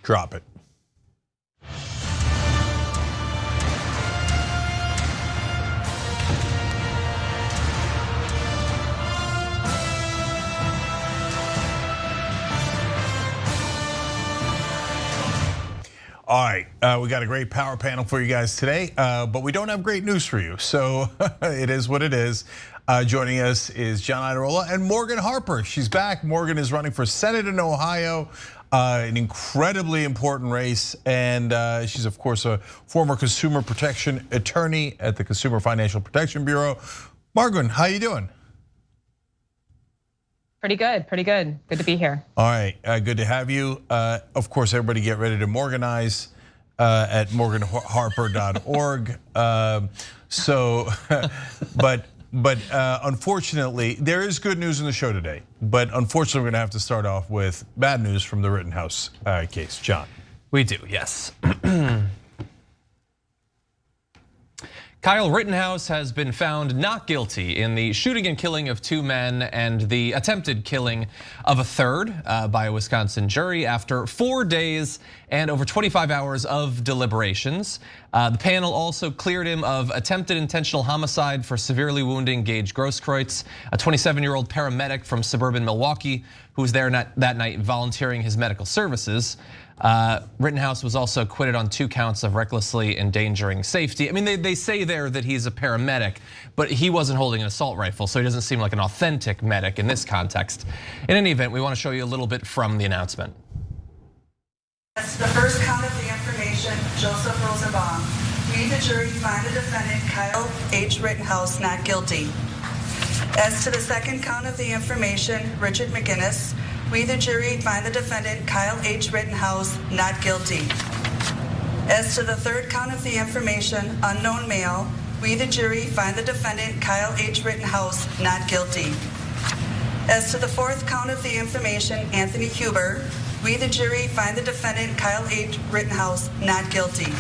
Drop it. All right, we got a great power panel for you guys today, but we don't have great news for you. So it is what it is. Joining us is John Iadarola and Morgan Harper. She's back. Morgan is running for Senate in Ohio, an incredibly important race. And she's of course a former consumer protection attorney at the Consumer Financial Protection Bureau. Morgan, how you doing? Pretty good, pretty good. Good to be here. All right, good to have you. Of course, everybody get ready to Morganize at morganharper.org. But unfortunately, there is good news in the show today. But unfortunately, we're gonna have to start off with bad news from the Rittenhouse case. John. We do, yes. Kyle Rittenhouse has been found not guilty in the shooting and killing of 2 men and the attempted killing of a third by a Wisconsin jury after 4 days and over 25 hours of deliberations. The panel also cleared him of attempted intentional homicide for severely wounding Gage Grosskreutz, a 27-year-old paramedic from suburban Milwaukee who was there that night volunteering his medical services. Rittenhouse was also acquitted on 2 counts of recklessly endangering safety. I mean, they say there that he's a paramedic, but he wasn't holding an assault rifle, so he doesn't seem like an authentic medic in this context. In any event, we want to show you a little bit from the announcement. As to the first count of the information, Joseph Rosenbaum, we, the jury, find the defendant Kyle H. Rittenhouse not guilty. As to the second count of the information, Richard McGinnis, we, the jury, find the defendant Kyle H. Rittenhouse not guilty. As to the third count of the information, unknown male, we, the jury, find the defendant Kyle H. Rittenhouse not guilty. As to the fourth count of the information, Anthony Huber, we, the jury, find the defendant Kyle H. Rittenhouse not guilty.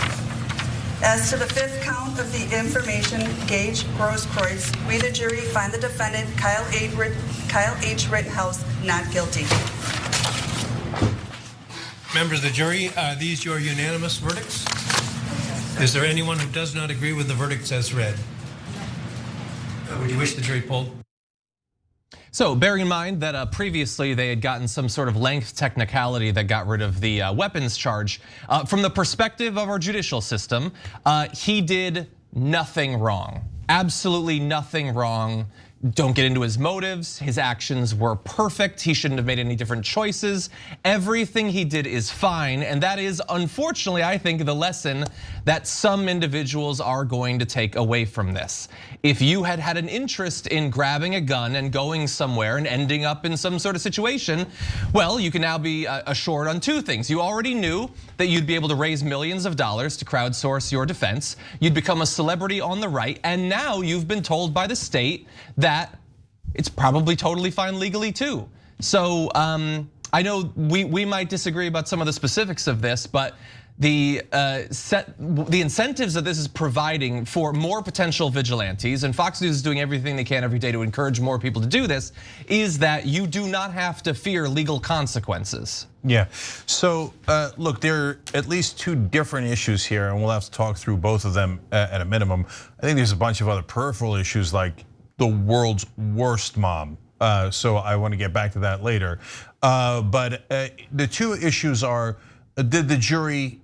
As to the fifth count of the information, Gage Grosskreutz, we, the jury, find the defendant Kyle H. Rittenhouse not guilty. Members of the jury, are these your unanimous verdicts? Is there anyone who does not agree with the verdicts as read? Would you wish the jury polled? So bearing in mind that previously they had gotten some sort of length technicality that got rid of the weapons charge, from the perspective of our judicial system, he did nothing wrong. Absolutely nothing wrong. Don't get into his motives. His actions were perfect. He shouldn't have made any different choices. Everything he did is fine. And that is, unfortunately, I think, the lesson that some individuals are going to take away from this. If you had had an interest in grabbing a gun and going somewhere and ending up in some sort of situation, well, you can now be assured on 2 things. You already knew that you'd be able to raise millions of dollars to crowdsource your defense. You'd become a celebrity on the right. And now you've been told by the state that it's probably totally fine legally too. So I know we might disagree about some of the specifics of this, but the incentives that this is providing for more potential vigilantes, and Fox News is doing everything they can every day to encourage more people to do this, is that you do not have to fear legal consequences. Yeah, so look, there are at least 2 different issues here, and we'll have to talk through both of them at a minimum. I think there's a bunch of other peripheral issues like the world's worst mom. So I want to get back to that later. But the 2 issues are, did the jury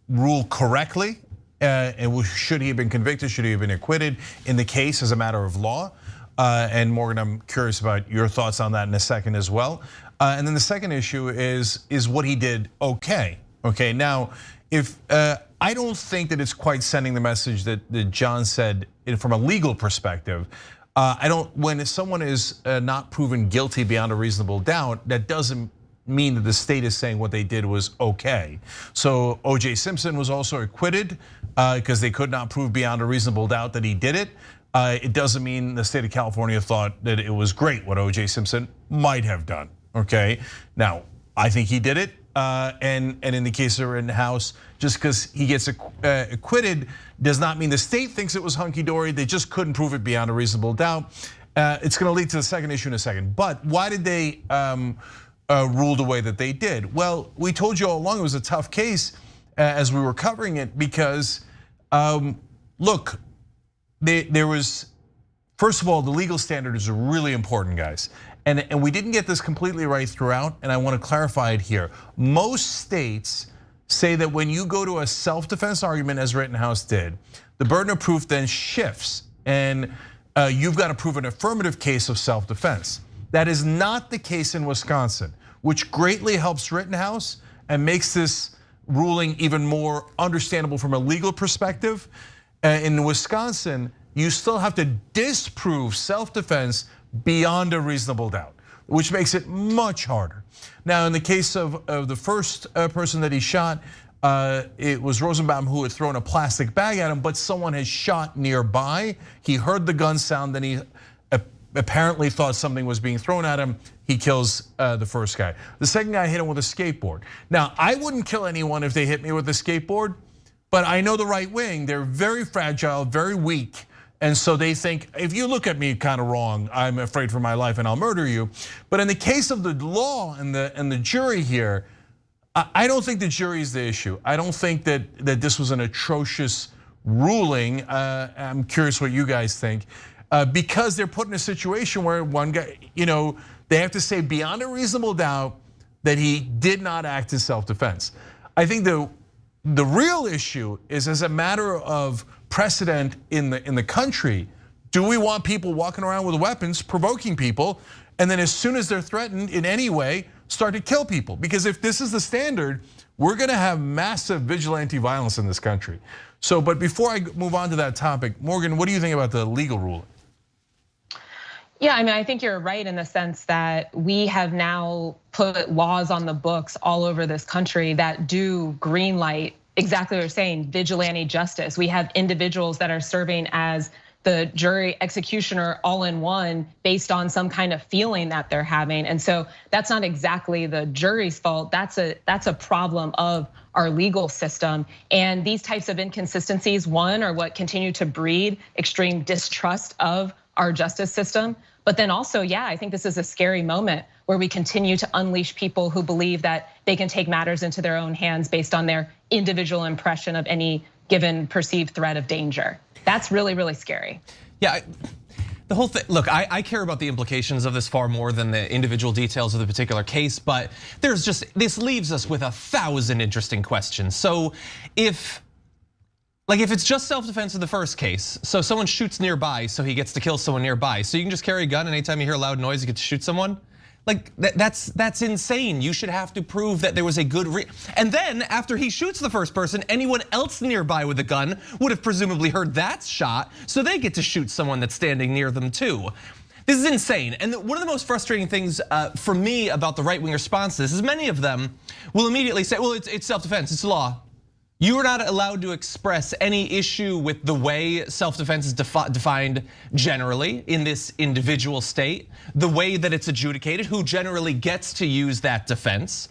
rule correctly? And should he have been convicted? Should he have been acquitted in the case as a matter of law? And Morgan, I'm curious about your thoughts on that in a second as well. And then the second issue is what he did okay? Okay, now, if I don't think that it's quite sending the message that John said from a legal perspective. When someone is not proven guilty beyond a reasonable doubt, that doesn't mean that the state is saying what they did was okay. So O.J. Simpson was also acquitted because they could not prove beyond a reasonable doubt that he did it. It doesn't mean the state of California thought that it was great what O.J. Simpson might have done, okay? Now, I think he did it, and in the case of Rittenhouse, just because he gets acquitted does not mean the state thinks it was hunky-dory. They just couldn't prove it beyond a reasonable doubt. It's gonna lead to the second issue in a second. But why did they ruled the way that they did? Well, we told you all along it was a tough case as we were covering it because, look, there was, first of all, the legal standards are really important, guys. And we didn't get this completely right throughout, and I want to clarify it here. Most states say that when you go to a self-defense argument, as Rittenhouse did, the burden of proof then shifts, and you've got to prove an affirmative case of self-defense. That is not the case in Wisconsin, which greatly helps Rittenhouse and makes this ruling even more understandable from a legal perspective. In Wisconsin, you still have to disprove self-defense beyond a reasonable doubt, which makes it much harder. Now, in the case of the first person that he shot, it was Rosenbaum who had thrown a plastic bag at him, but someone had shot nearby. He heard the gun sound, then he apparently thought something was being thrown at him. He kills the first guy. The second guy hit him with a skateboard. Now, I wouldn't kill anyone if they hit me with a skateboard, but I know the right wing, they're very fragile, very weak. And so they think, if you look at me kind of wrong, I'm afraid for my life and I'll murder you. But in the case of the law and the jury here, I don't think the jury is the issue. I don't think that this was an atrocious ruling. I'm curious what you guys think. Because they're put in a situation where one guy, they have to say beyond a reasonable doubt that he did not act in self-defense. I think the real issue is, as a matter of precedent in the country, do we want people walking around with weapons provoking people, and then as soon as they're threatened in any way, start to kill people? Because if this is the standard, we're gonna have massive vigilante violence in this country. So, but before I move on to that topic, Morgan, what do you think about the legal ruling? Yeah, I mean, I think you're right in the sense that we have now put laws on the books all over this country that do green light exactly what you're saying, vigilante justice. We have individuals that are serving as the jury executioner all in one based on some kind of feeling that they're having. And so that's not exactly the jury's fault. That's a problem of our legal system. And these types of inconsistencies, one, are what continue to breed extreme distrust of our justice system. But then also, yeah, I think this is a scary moment where we continue to unleash people who believe that they can take matters into their own hands based on their individual impression of any given perceived threat of danger. That's really, really scary. Yeah, the whole thing, look, I care about the implications of this far more than the individual details of the particular case, but this leaves us with 1,000 interesting questions. So if it's just self-defense in the first case, so someone shoots nearby, so he gets to kill someone nearby. So you can just carry a gun, and anytime you hear a loud noise, you get to shoot someone. Like that's insane. You should have to prove that there was a good and then after he shoots the first person, anyone else nearby with a gun would have presumably heard that shot, so they get to shoot someone that's standing near them too. This is insane. And one of the most frustrating things for me about the right-wing response to this is many of them will immediately say, well, it's self-defense, it's law. You are not allowed to express any issue with the way self-defense is defined generally in this individual state, the way that it's adjudicated, who generally gets to use that defense.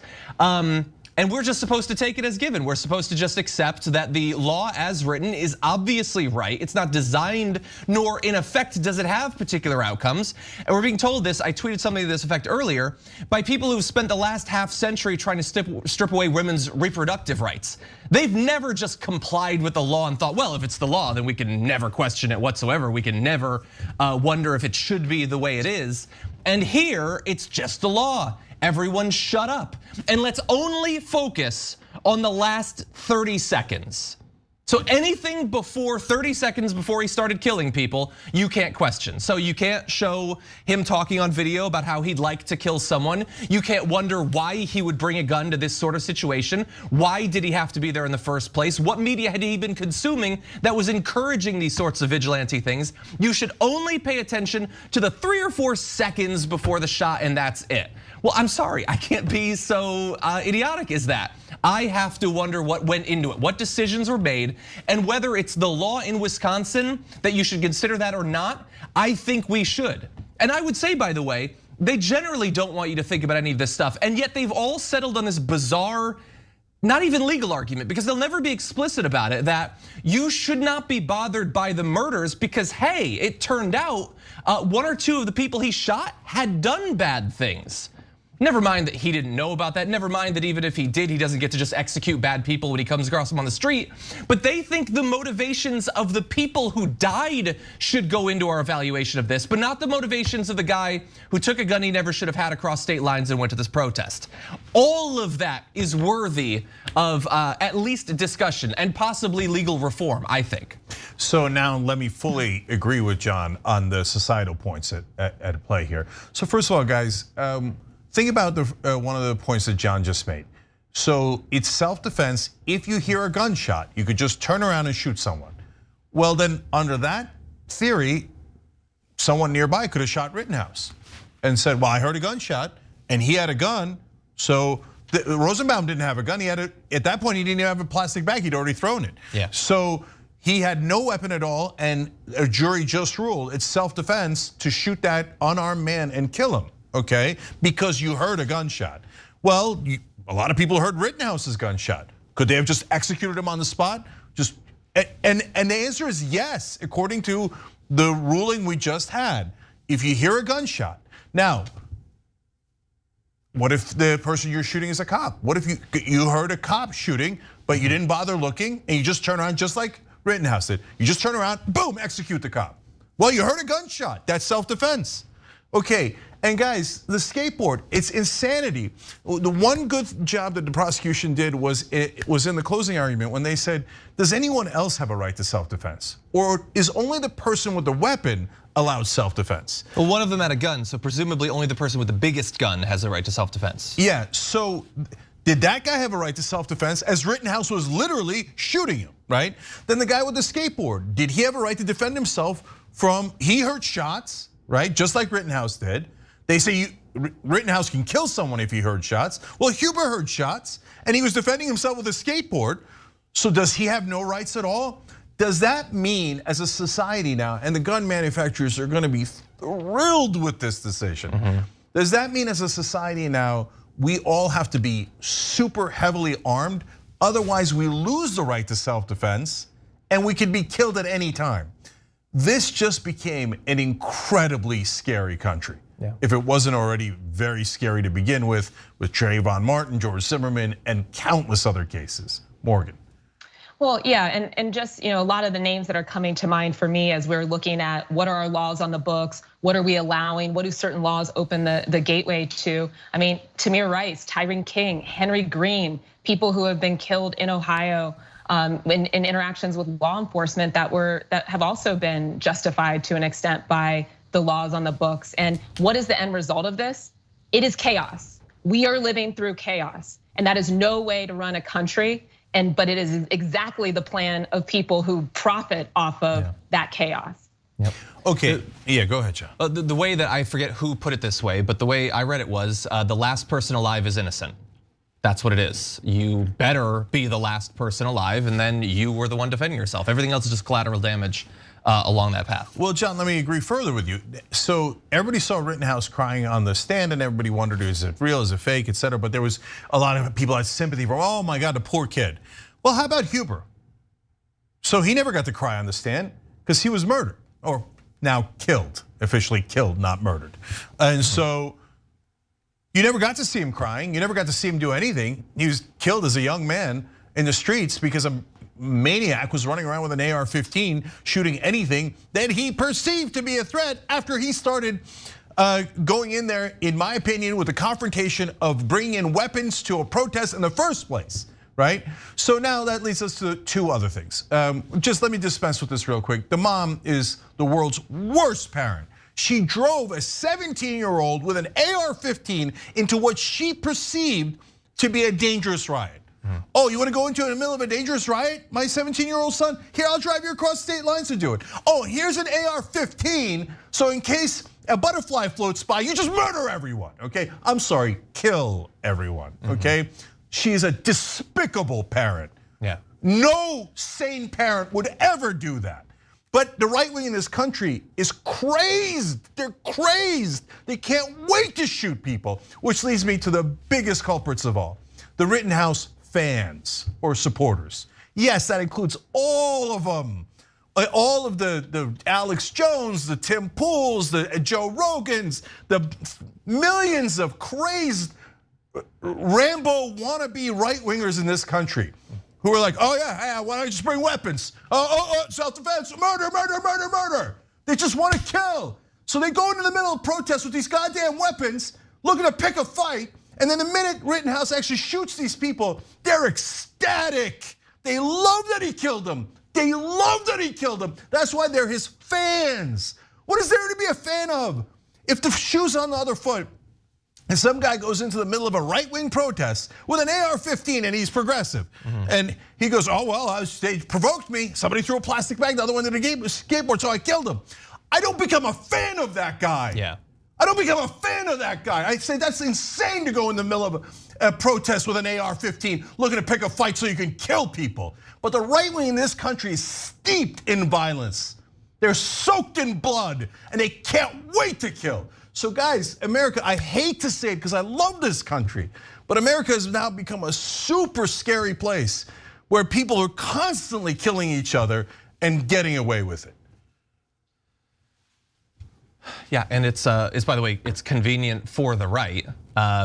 And we're just supposed to take it as given. We're supposed to just accept that the law as written is obviously right. It's not designed, nor in effect does it have particular outcomes. And we're being told this, I tweeted something to this effect earlier, by people who've spent the last half century trying to strip away women's reproductive rights. They've never just complied with the law and thought, well, if it's the law, then we can never question it whatsoever. We can never wonder if it should be the way it is. And here, it's just the law. Everyone shut up. And let's only focus on the last 30 seconds. So anything before 30 seconds before he started killing people, you can't question. So you can't show him talking on video about how he'd like to kill someone. You can't wonder why he would bring a gun to this sort of situation. Why did he have to be there in the first place? What media had he been consuming that was encouraging these sorts of vigilante things? You should only pay attention to the 3 or 4 seconds before the shot, and that's it. Well, I'm sorry, I can't be so idiotic as that. I have to wonder what went into it, what decisions were made, and whether it's the law in Wisconsin that you should consider that or not. I think we should. And I would say, by the way, they generally don't want you to think about any of this stuff, and yet they've all settled on this bizarre, not even legal argument, because they'll never be explicit about it, that you should not be bothered by the murders because, hey, it turned out 1 or 2 of the people he shot had done bad things. Never mind that he didn't know about that. Never mind that even if he did, he doesn't get to just execute bad people when he comes across them on the street. But they think the motivations of the people who died should go into our evaluation of this, but not the motivations of the guy who took a gun he never should have had across state lines and went to this protest. All of that is worthy of at least discussion and possibly legal reform, I think. So now let me fully agree with John on the societal points at play here. So first of all, guys, think about one of the points that John just made. So it's self-defense. If you hear a gunshot, you could just turn around and shoot someone. Well, then under that theory, someone nearby could have shot Rittenhouse and said, well, I heard a gunshot and he had a gun. So Rosenbaum didn't have a gun. He had at that point, he didn't even have a plastic bag. He'd already thrown it. Yeah. So he had no weapon at all, and a jury just ruled it's self-defense to shoot that unarmed man and kill him, okay? Because you heard a gunshot. Well, a lot of people heard Rittenhouse's gunshot. Could they have just executed him on the spot? And the answer is yes, according to the ruling we just had. If you hear a gunshot, now, what if the person you're shooting is a cop? What if you heard a cop shooting, but you didn't bother looking, and you just turn around just like Rittenhouse did? You just turn around, boom, execute the cop. Well, you heard a gunshot, that's self-defense. Okay, and guys, the skateboard, it's insanity. The one good job that the prosecution did was in the closing argument when they said, does anyone else have a right to self-defense? Or is only the person with the weapon allowed self-defense? Well, one of them had a gun, so presumably only the person with the biggest gun has a right to self-defense. Yeah, so did that guy have a right to self-defense as Rittenhouse was literally shooting him, right? Then the guy with the skateboard, did he have a right to defend himself from, he heard shots, right? Just like Rittenhouse did. They say Rittenhouse can kill someone if he heard shots. Well, Huber heard shots and he was defending himself with a skateboard. So does he have no rights at all? Does that mean as a society now, and the gun manufacturers are gonna be thrilled with this decision. Does that mean as a society now, we all have to be super heavily armed? Otherwise we lose the right to self-defense and we could be killed at any time. This just became an incredibly scary country. Yeah. If it wasn't already very scary to begin with Trayvon Martin, George Zimmerman, and countless other cases. Morgan. Well, yeah, and just a lot of the names that are coming to mind for me as we're looking at what are our laws on the books, what are we allowing, what do certain laws open the gateway to? I mean, Tamir Rice, Tyron King, Henry Green, people who have been killed in Ohio in interactions with law enforcement that have also been justified to an extent by the laws on the books. And what is the end result of this? It is chaos. We are living through chaos, and that is no way to run a country. But it is exactly the plan of people who profit off of that chaos. Yep. Okay, yeah, go ahead, John. The way that I forget who put it this way, but the way I read it was the last person alive is innocent. That's what it is. You better be the last person alive, and then you were the one defending yourself. Everything else is just collateral damage along that path. Well, John, let me agree further with you. So everybody saw Rittenhouse crying on the stand and everybody wondered, is it real, is it fake, et cetera. But there was a lot of people had sympathy for, oh my God, the poor kid. Well, how about Huber? So he never got to cry on the stand because he was murdered, or now killed, officially killed, not murdered. And so you never got to see him crying. You never got to see him do anything. He was killed as a young man in the streets because a maniac was running around with an AR-15 shooting anything that he perceived to be a threat after he started going in there, in my opinion, with the confrontation of bringing in weapons to a protest in the first place, right? So now that leads us to two other things. Just let me dispense with this real quick. The mom is the world's worst parent. She drove a 17-year-old with an AR-15 into what she perceived to be a dangerous riot. Oh, you want to go into in the middle of a dangerous riot, my 17-year-old son? Here, I'll drive you across state lines to do it. Oh, here's an AR-15, so in case a butterfly floats by, you just murder everyone, okay? I'm sorry, kill everyone, okay? She's a despicable parent. Yeah. No sane parent would ever do that. But the right wing in this country is crazed. They're crazed. They can't wait to shoot people, which leads me to the biggest culprits of all, the Rittenhouse fans or supporters. Yes, that includes all of them. all of the Alex Jones, the Tim Pools, the Joe Rogans, the millions of crazed Rambo wannabe right-wingers in this country who are like, oh yeah, why don't you just bring weapons? Self-defense, murder, murder, murder, murder. They just want to kill. So they go into the middle of protests with these goddamn weapons, looking to pick a fight, and then the minute Rittenhouse actually shoots these people, they're ecstatic. They love that he killed them. They love that he killed them. That's why they're his fans. What is there to be a fan of? If the shoe's on the other foot, and some guy goes into the middle of a right-wing protest with an AR-15 and he's progressive. And he goes, oh, well, they provoked me. Somebody threw a plastic bag, the other one did a skateboard, so I killed him. I don't become a fan of that guy. Yeah. I don't become a fan of that guy. I say that's insane to go in the middle of a protest with an AR-15 looking to pick a fight so you can kill people. But the right wing in this country is steeped in violence. They're soaked in blood and they can't wait to kill. So guys, America, I hate to say it because I love this country, but America has now become a super scary place where people are constantly killing each other and getting away with it. Yeah, and it's by the way, it's convenient for the right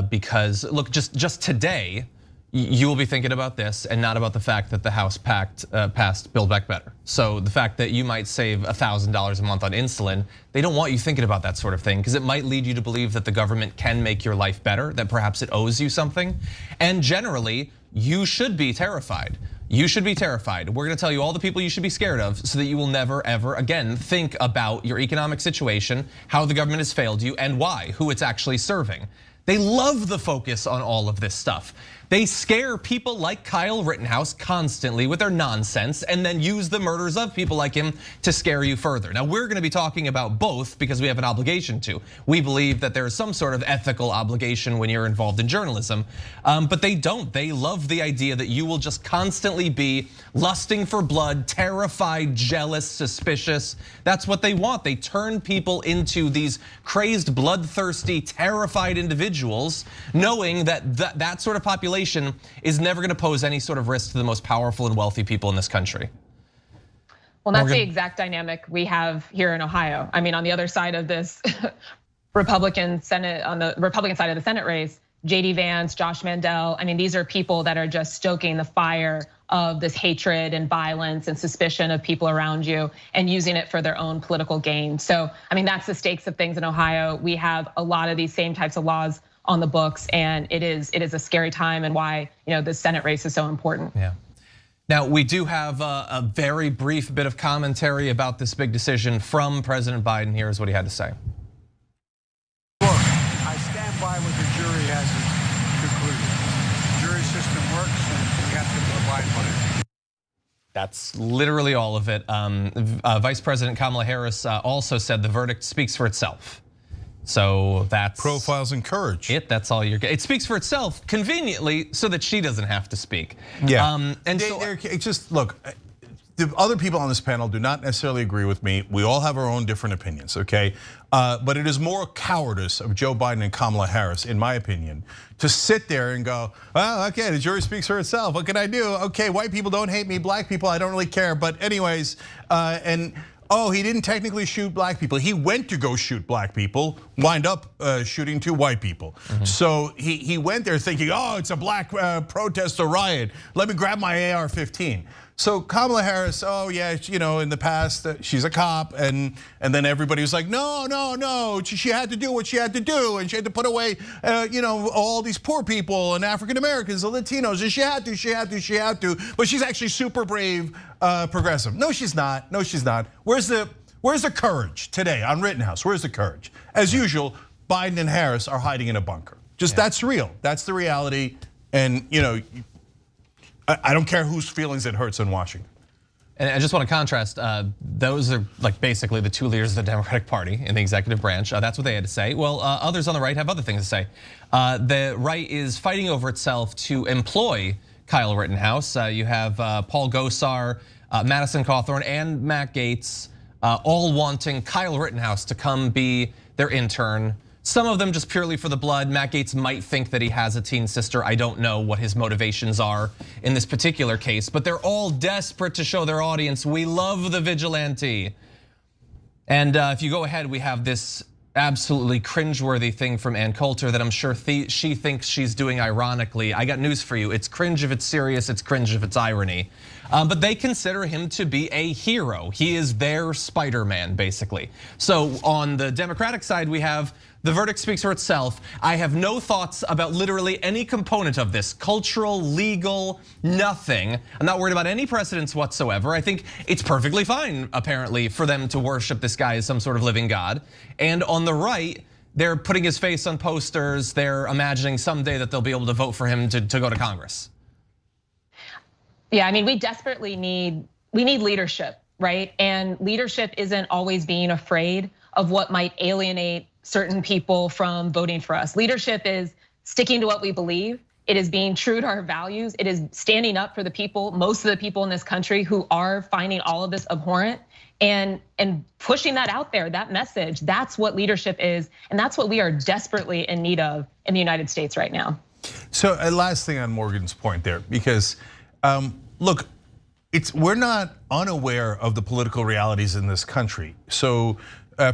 because look, just today, you will be thinking about this and not about the fact that the House passed Build Back Better. So the fact that you might save $1,000 a month on insulin, they don't want you thinking about that sort of thing because it might lead you to believe that the government can make your life better, that perhaps it owes you something. And generally, you should be terrified. You should be terrified. We're gonna tell you all the people you should be scared of so that you will never, ever again think about your economic situation, how the government has failed you, and why, who it's actually serving. They love the focus on all of this stuff. They scare people like Kyle Rittenhouse constantly with their nonsense and then use the murders of people like him to scare you further. Now we're gonna be talking about both because we have an obligation to. We believe that there is some sort of ethical obligation when you're involved in journalism, but they don't. They love the idea that you will just constantly be lusting for blood, terrified, jealous, suspicious. That's what they want. They turn people into these crazed, bloodthirsty, terrified individuals, knowing that that sort of population is never gonna pose any sort of risk to the most powerful and wealthy people in this country. Well, that's the exact dynamic we have here in Ohio. I mean, on the other side of this Republican Senate, on the Republican side of the Senate race, JD Vance, Josh Mandel, I mean, these are people that are just stoking the fire of this hatred and violence and suspicion of people around you and using it for their own political gain. So, I mean, that's the stakes of things in Ohio. We have a lot of these same types of laws on the books, and it is a scary time, and why the Senate race is so important. Yeah. Now we do have a very brief bit of commentary about this big decision from President Biden. Here's what he had to say. Look, I stand by what the jury has concluded. The jury system works, and we have to provide money. That's literally all of it. Vice President Kamala Harris also said the verdict speaks for itself. So that's profiles and courage. That's all you're getting. It speaks for itself conveniently so that she doesn't have to speak. Yeah, and so just look, the other people on this panel do not necessarily agree with me. We all have our own different opinions, okay? But it is more cowardice of Joe Biden and Kamala Harris, in my opinion, to sit there and go, well, okay, the jury speaks for itself. What can I do? Okay, white people don't hate me, black people, I don't really care. But anyways, oh, he didn't technically shoot black people. He went to go shoot black people, wind up shooting 2 white people. So he went there thinking, oh, it's a black protest or riot. Let me grab my AR-15. So Kamala Harris, oh yeah, in the past she's a cop, and then everybody was like, no, she had to do what she had to do, and she had to put away, all these poor people and African Americans and Latinos, and she had to, but she's actually super brave, progressive. No, she's not. Where's the courage today on Rittenhouse? Where's the courage? As usual, Biden and Harris are hiding in a bunker. That's real. That's the reality, and I don't care whose feelings it hurts in Washington. And I just want to contrast, those are like basically the 2 leaders of the Democratic Party in the executive branch. That's what they had to say. Well, others on the right have other things to say. The right is fighting over itself to employ Kyle Rittenhouse. You have Paul Gosar, Madison Cawthorn, and Matt Gaetz all wanting Kyle Rittenhouse to come be their intern Some of them just purely for the blood. Matt Gaetz might think that he has a teen sister. I don't know what his motivations are in this particular case, but they're all desperate to show their audience, we love the vigilante. And if you go ahead, we have this absolutely cringeworthy thing from Ann Coulter that I'm sure she thinks she's doing ironically. I got news for you. It's cringe if it's serious, it's cringe if it's irony. But they consider him to be a hero. He is their Spider-Man, basically. So on the Democratic side, we have the verdict speaks for itself. I have no thoughts about literally any component of this, cultural, legal, nothing. I'm not worried about any precedents whatsoever. I think it's perfectly fine, apparently, for them to worship this guy as some sort of living god. And on the right, they're putting his face on posters. They're imagining someday that they'll be able to vote for him to go to Congress. Yeah, I mean, we desperately need leadership, right? And leadership isn't always being afraid of what might alienate certain people from voting for us. Leadership is sticking to what we believe. It is being true to our values. It is standing up for the people, most of the people in this country who are finding all of this abhorrent and pushing that out there, that message. That's what leadership is. And that's what we are desperately in need of in the United States right now. So last thing on Morgan's point there, because look, we're not unaware of the political realities in this country. So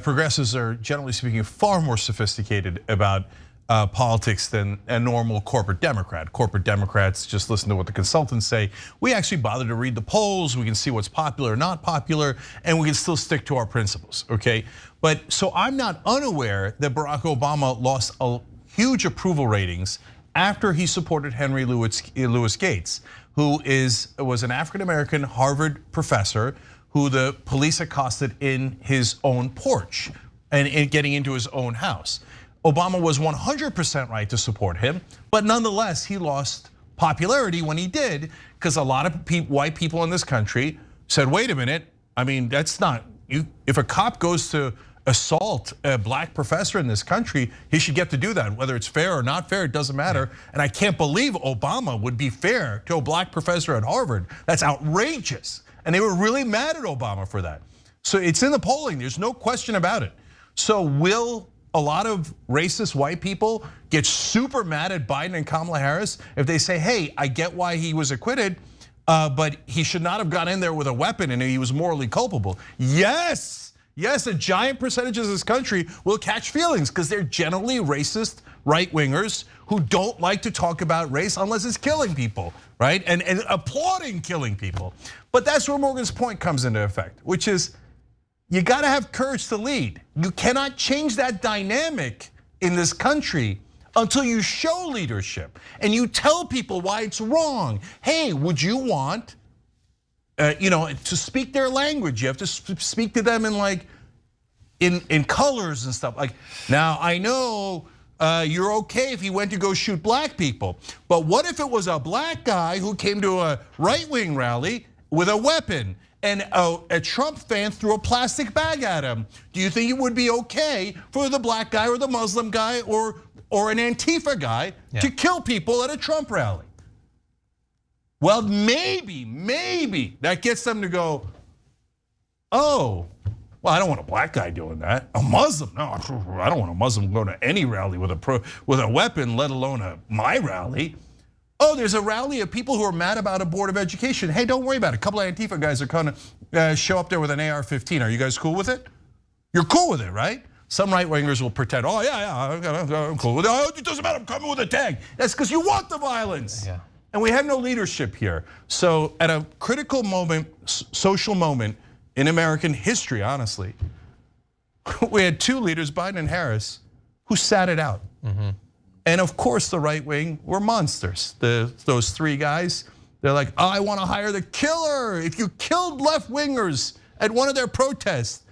progressives are, generally speaking, far more sophisticated about politics than a normal corporate Democrat. Corporate Democrats just listen to what the consultants say. We actually bother to read the polls. We can see what's popular or not popular, and we can still stick to our principles, okay? But so I'm not unaware that Barack Obama lost a huge approval ratings after he supported Henry Louis Gates, who was an African-American Harvard professor who the police accosted in his own porch and getting into his own house. Obama was 100% right to support him, but nonetheless, he lost popularity when he did, because a lot of white people in this country said, wait a minute, I mean, that's not, if a cop goes to assault a black professor in this country, he should get to do that. Whether it's fair or not fair, it doesn't matter. And I can't believe Obama would be fair to a black professor at Harvard. That's outrageous. And they were really mad at Obama for that. So it's in the polling, there's no question about it. So will a lot of racist white people get super mad at Biden and Kamala Harris if they say, hey, I get why he was acquitted, but he should not have gone in there with a weapon and he was morally culpable? Yes, a giant percentage of this country will catch feelings because they're generally racist right-wingers who don't like to talk about race unless it's killing people, right? And applauding killing people. But that's where Morgan's point comes into effect, which is you gotta have courage to lead. You cannot change that dynamic in this country until you show leadership and you tell people why it's wrong. Hey, would you want to speak their language? You have to speak to them in colors and stuff. Like, now I know you're okay if he went to go shoot black people, but what if it was a black guy who came to a right-wing rally with a weapon and a Trump fan threw a plastic bag at him? Do you think it would be okay for the black guy or the Muslim guy or an Antifa guy to kill people at a Trump rally? Well, maybe that gets them to go, oh, well, I don't want a black guy doing that. A Muslim, no, I don't want a Muslim going to any rally with a weapon, let alone my rally. Oh, there's a rally of people who are mad about a board of education. Hey, don't worry about it. A couple of Antifa guys are gonna show up there with an AR-15. Are you guys cool with it? You're cool with it, right? Some right-wingers will pretend, oh yeah, I'm cool with it. Oh, it doesn't matter, I'm coming with a tag. That's because you want the violence. Yeah. And we have no leadership here. So at a critical moment, social moment in American history, honestly, we had two leaders, Biden and Harris, who sat it out. And of course, the right wing were monsters. Those three guys, they're like, oh, I want to hire the killer. If you killed left wingers at one of their protests,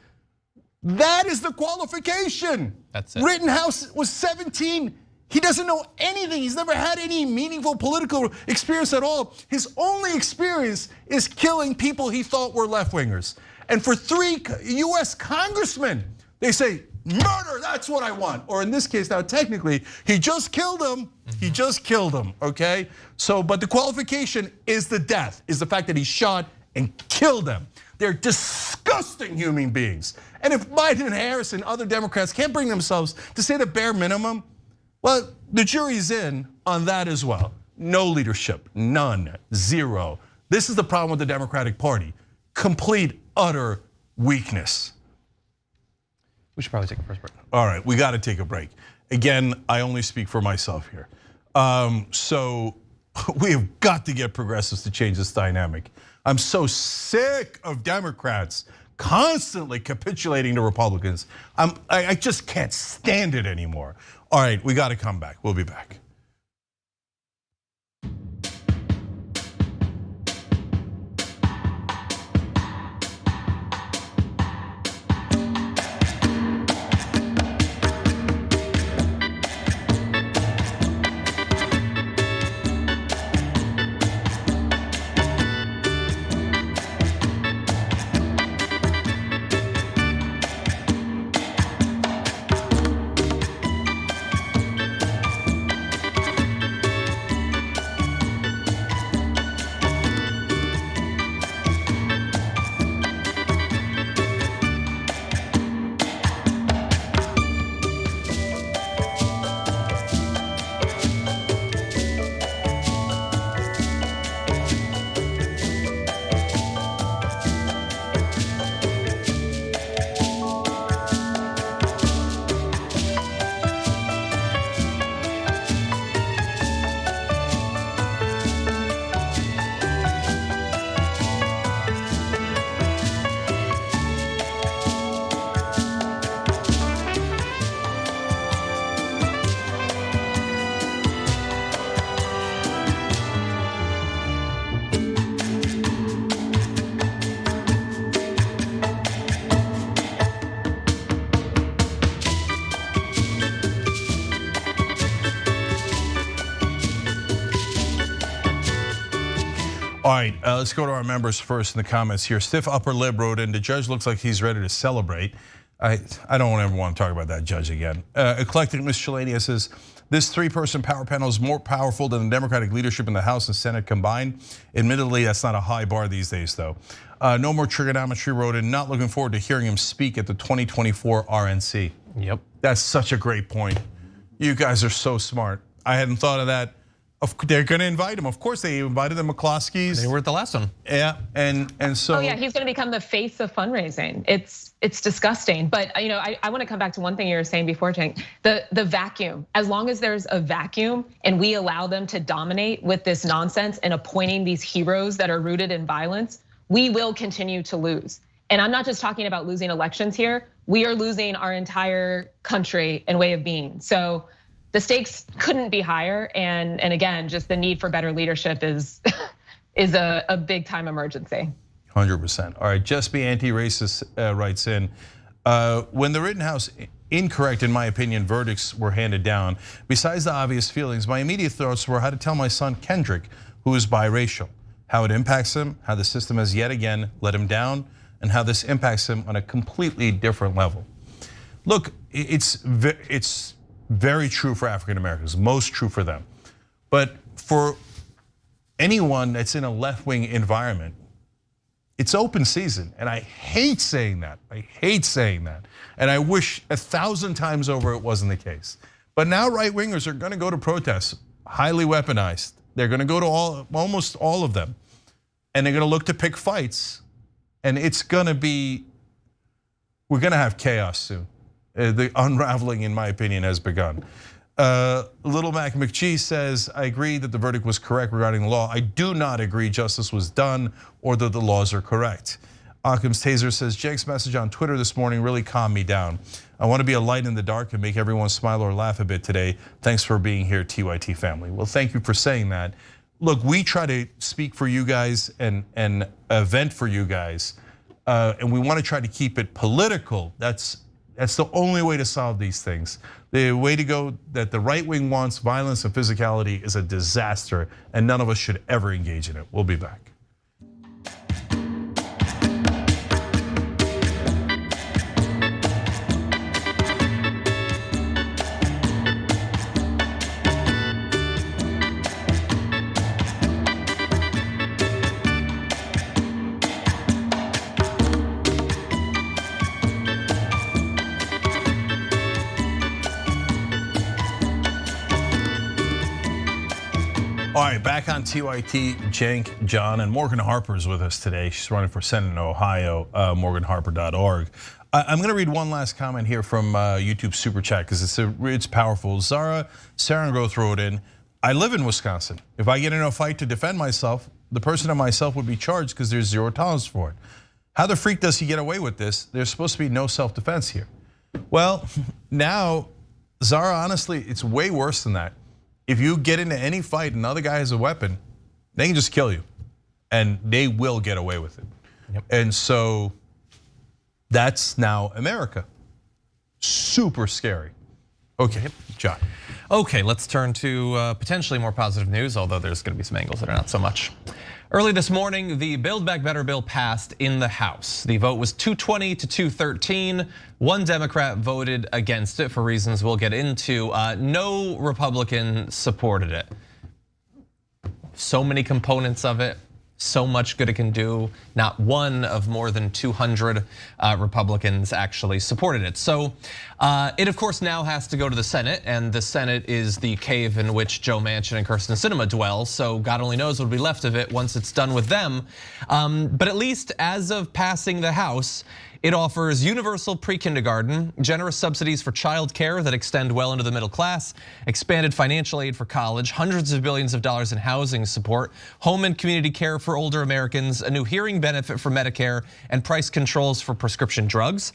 that is the qualification. That's it. Rittenhouse was 17. He doesn't know anything. He's never had any meaningful political experience at all. His only experience is killing people he thought were left wingers. And for 3 US congressmen, they say, murder, that's what I want. Or in this case now, technically, he just killed him. He just killed him, okay? So, but the qualification is the death, is the fact that he shot and killed them. They're disgusting human beings. And if Biden and Harris and other Democrats can't bring themselves to say the bare minimum, well, the jury's in on that as well. No leadership, none, zero. This is the problem with the Democratic Party. Complete, utter weakness. We should probably take a first break. All right, we got to take a break. Again, I only speak for myself here. So we have got to get progressives to change this dynamic. I'm so sick of Democrats constantly capitulating to Republicans. I just can't stand it anymore. All right, we got to come back. We'll be back. All right, let's go to our members first in the comments here. Stiff upper lip wrote in, the judge looks like he's ready to celebrate. I don't ever want to talk about that judge again. Eclectic Miscellaneous says, this 3-person power panel is more powerful than the Democratic leadership in the House and Senate combined. Admittedly, that's not a high bar these days though. No More Trigonometry wrote in, not looking forward to hearing him speak at the 2024 RNC. Yep. That's such a great point. You guys are so smart. I hadn't thought of that. They're going to invite him. Of course, they invited the McCloskeys. They were at the last one. Yeah, and so. Oh yeah, he's going to become the face of fundraising. It's disgusting. But I want to come back to one thing you were saying before, Cenk. The vacuum. As long as there's a vacuum and we allow them to dominate with this nonsense and appointing these heroes that are rooted in violence, we will continue to lose. And I'm not just talking about losing elections here. We are losing our entire country and way of being. So the stakes couldn't be higher, and again, just the need for better leadership is a big time emergency. 100%. All right, Just Be Anti-Racist writes in, when the Rittenhouse incorrect, in my opinion, verdicts were handed down, besides the obvious feelings, my immediate thoughts were how to tell my son Kendrick, who is biracial, how it impacts him, how the system has yet again let him down, and how this impacts him on a completely different level. Look, it's very true for African Americans, most true for them. But for anyone that's in a left-wing environment, it's open season. And I hate saying that. I hate saying that. And I wish 1,000 times over it wasn't the case. But now right-wingers are gonna go to protests, highly weaponized. They're gonna go to almost all of them. And they're gonna look to pick fights. And it's gonna be, we're gonna have chaos soon. The unraveling, in my opinion, has begun. Little Mac McGee says, I agree that the verdict was correct regarding the law. I do not agree justice was done or that the laws are correct. Occam's Taser says, Jake's message on Twitter this morning really calmed me down. I want to be a light in the dark and make everyone smile or laugh a bit today. Thanks for being here, TYT family. Well, thank you for saying that. Look, we try to speak for you guys and vent for you guys. And we want to try to keep it political. That's the only way to solve these things. The way to go that the right wing wants, violence and physicality, is a disaster, and none of us should ever engage in it. We'll be back. All right, back on TYT, Cenk, John, and Morgan Harper is with us today. She's running for Senate in Ohio, morganharper.org. I'm going to read one last comment here from YouTube Super Chat because it's powerful. Sarah Sarangrowth wrote in, I live in Wisconsin. If I get in a fight to defend myself, the person and myself would be charged because there's zero tolerance for it. How the freak does he get away with this? There's supposed to be no self-defense here. Well, now, Zara, honestly, it's way worse than that. If you get into any fight and another guy has a weapon, they can just kill you. And they will get away with it. Yep. And so that's now America. Super scary. Okay, John. Okay, let's turn to potentially more positive news, although there's going to be some angles that are not so much. Early this morning, the Build Back Better bill passed in the House. The vote was 220 to 213. One Democrat voted against it for reasons we'll get into. No Republican supported it. So many components of it. So much good it can do. Not one of more than 200 Republicans actually supported it. So it of course now has to go to the Senate, and the Senate is the cave in which Joe Manchin and Manchin-Sinema dwell. So God only knows what'll be left of it once it's done with them. But at least as of passing the House, it offers universal pre-kindergarten, generous subsidies for child care that extend well into the middle class, expanded financial aid for college, hundreds of billions of dollars in housing support, home and community care for older Americans, a new hearing benefit for Medicare, and price controls for prescription drugs.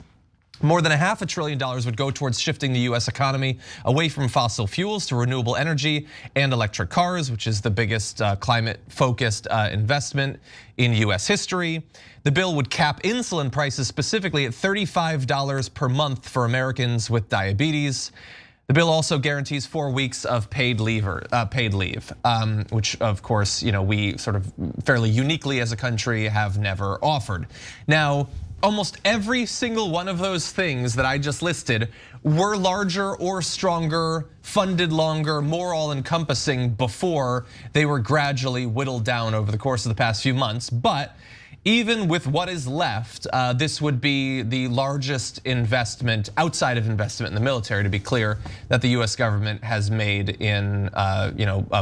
More than $500 billion would go towards shifting the US economy away from fossil fuels to renewable energy and electric cars, which is the biggest climate-focused investment in US history. The bill would cap insulin prices specifically at $35 per month for Americans with diabetes. The bill also guarantees 4 weeks of paid leave, which of course we sort of fairly uniquely as a country have never offered. Now, almost every single one of those things that I just listed were larger or stronger, funded longer, more all-encompassing before they were gradually whittled down over the course of the past few months. But even with what is left, this would be the largest investment outside of investment in the military, to be clear, that the US government has made in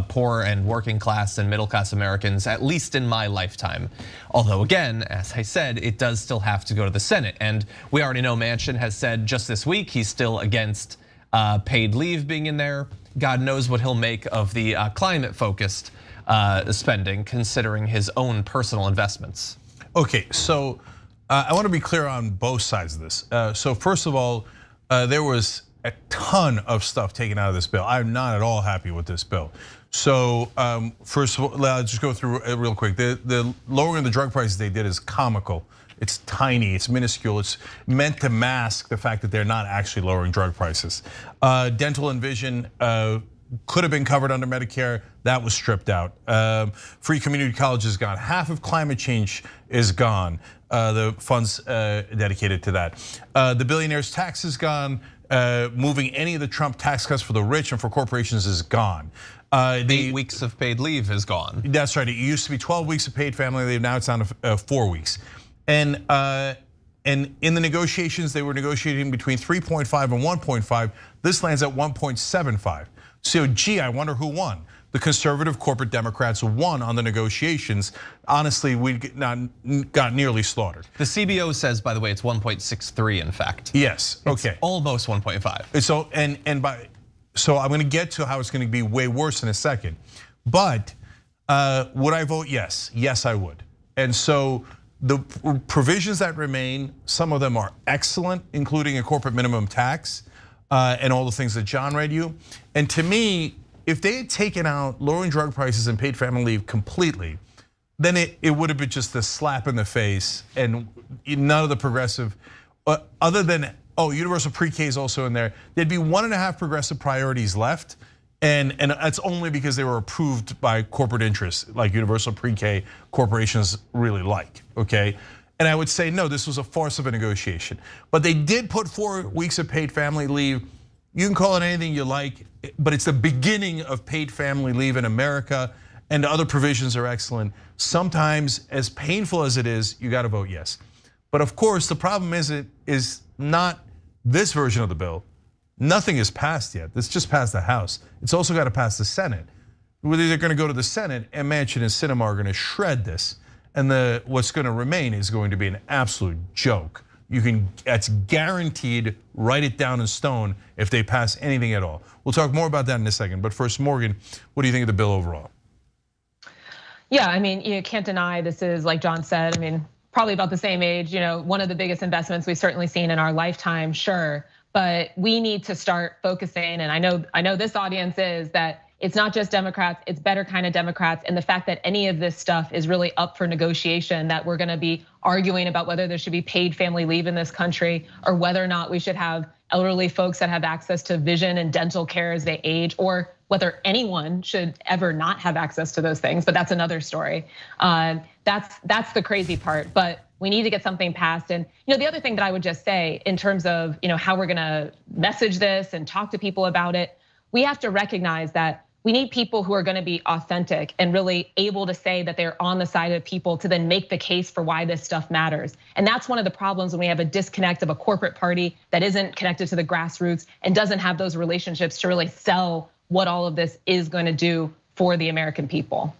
poor and working class and middle class Americans, at least in my lifetime. Although again, as I said, it does still have to go to the Senate. And we already know Manchin has said just this week he's still against paid leave being in there. God knows what he'll make of the climate-focused spending, considering his own personal investments. Okay, so I want to be clear on both sides of this. So first of all, there was a ton of stuff taken out of this bill. I'm not at all happy with this bill. So first of all, I'll just go through it real quick. The lowering the drug prices they did is comical. It's tiny, it's minuscule. It's meant to mask the fact that they're not actually lowering drug prices. Dental and vision could have been covered under Medicare, that was stripped out. Free community college is gone. Half of climate change is gone, the funds dedicated to that. The billionaires' tax is gone. Moving any of the Trump tax cuts for the rich and for corporations is gone. 8 weeks of paid leave is gone. That's right, it used to be 12 weeks of paid family leave, now it's down to 4 weeks. And in the negotiations, they were negotiating between 3.5 and 1.5. This lands at 1.75. So gee, I wonder who won. The conservative corporate Democrats won on the negotiations. Honestly, we got nearly slaughtered. The CBO says, by the way, it's 1.63 in fact. Yes, okay. It's almost 1.5. So I'm gonna get to how it's gonna be way worse in a second. But would I vote yes? Yes, I would. And so the provisions that remain, some of them are excellent, including a corporate minimum tax and all the things that John read you. And to me, if they had taken out lowering drug prices and paid family leave completely, then it would have been just a slap in the face, and none of the progressive, other than, universal pre-K is also in there. There'd be 1.5 progressive priorities left, and that's only because they were approved by corporate interests, like universal pre-K corporations really like, okay? And I would say, no, this was a farce of a negotiation. But they did put 4 weeks of paid family leave. You can call it anything you like, but it's the beginning of paid family leave in America, and the other provisions are excellent. Sometimes, as painful as it is, you gotta vote yes. But of course, the problem is not this version of the bill. Nothing is passed yet. This just passed the House. It's also gotta pass the Senate. They're going to go to the Senate, and Manchin and Sinema are going to shred this, and what's going to remain is going to be an absolute joke. That's guaranteed. Write it down in stone if they pass anything at all. We'll talk more about that in a second. But first, Morgan, what do you think of the bill overall? Yeah, I mean, you can't deny this is, like John said, I mean, probably about the same age, one of the biggest investments we've certainly seen in our lifetime, sure. But we need to start focusing, and I know this audience is that it's not just Democrats, it's better kind of Democrats. And the fact that any of this stuff is really up for negotiation, that we're gonna be arguing about whether there should be paid family leave in this country, or whether or not we should have elderly folks that have access to vision and dental care as they age, or whether anyone should ever not have access to those things, but that's another story. That's the crazy part, but we need to get something passed. And the other thing that I would just say in terms of how we're gonna message this and talk to people about it, we have to recognize that we need people who are gonna be authentic and really able to say that they're on the side of people to then make the case for why this stuff matters. And that's one of the problems when we have a disconnect of a corporate party that isn't connected to the grassroots and doesn't have those relationships to really sell what all of this is gonna do for the American people.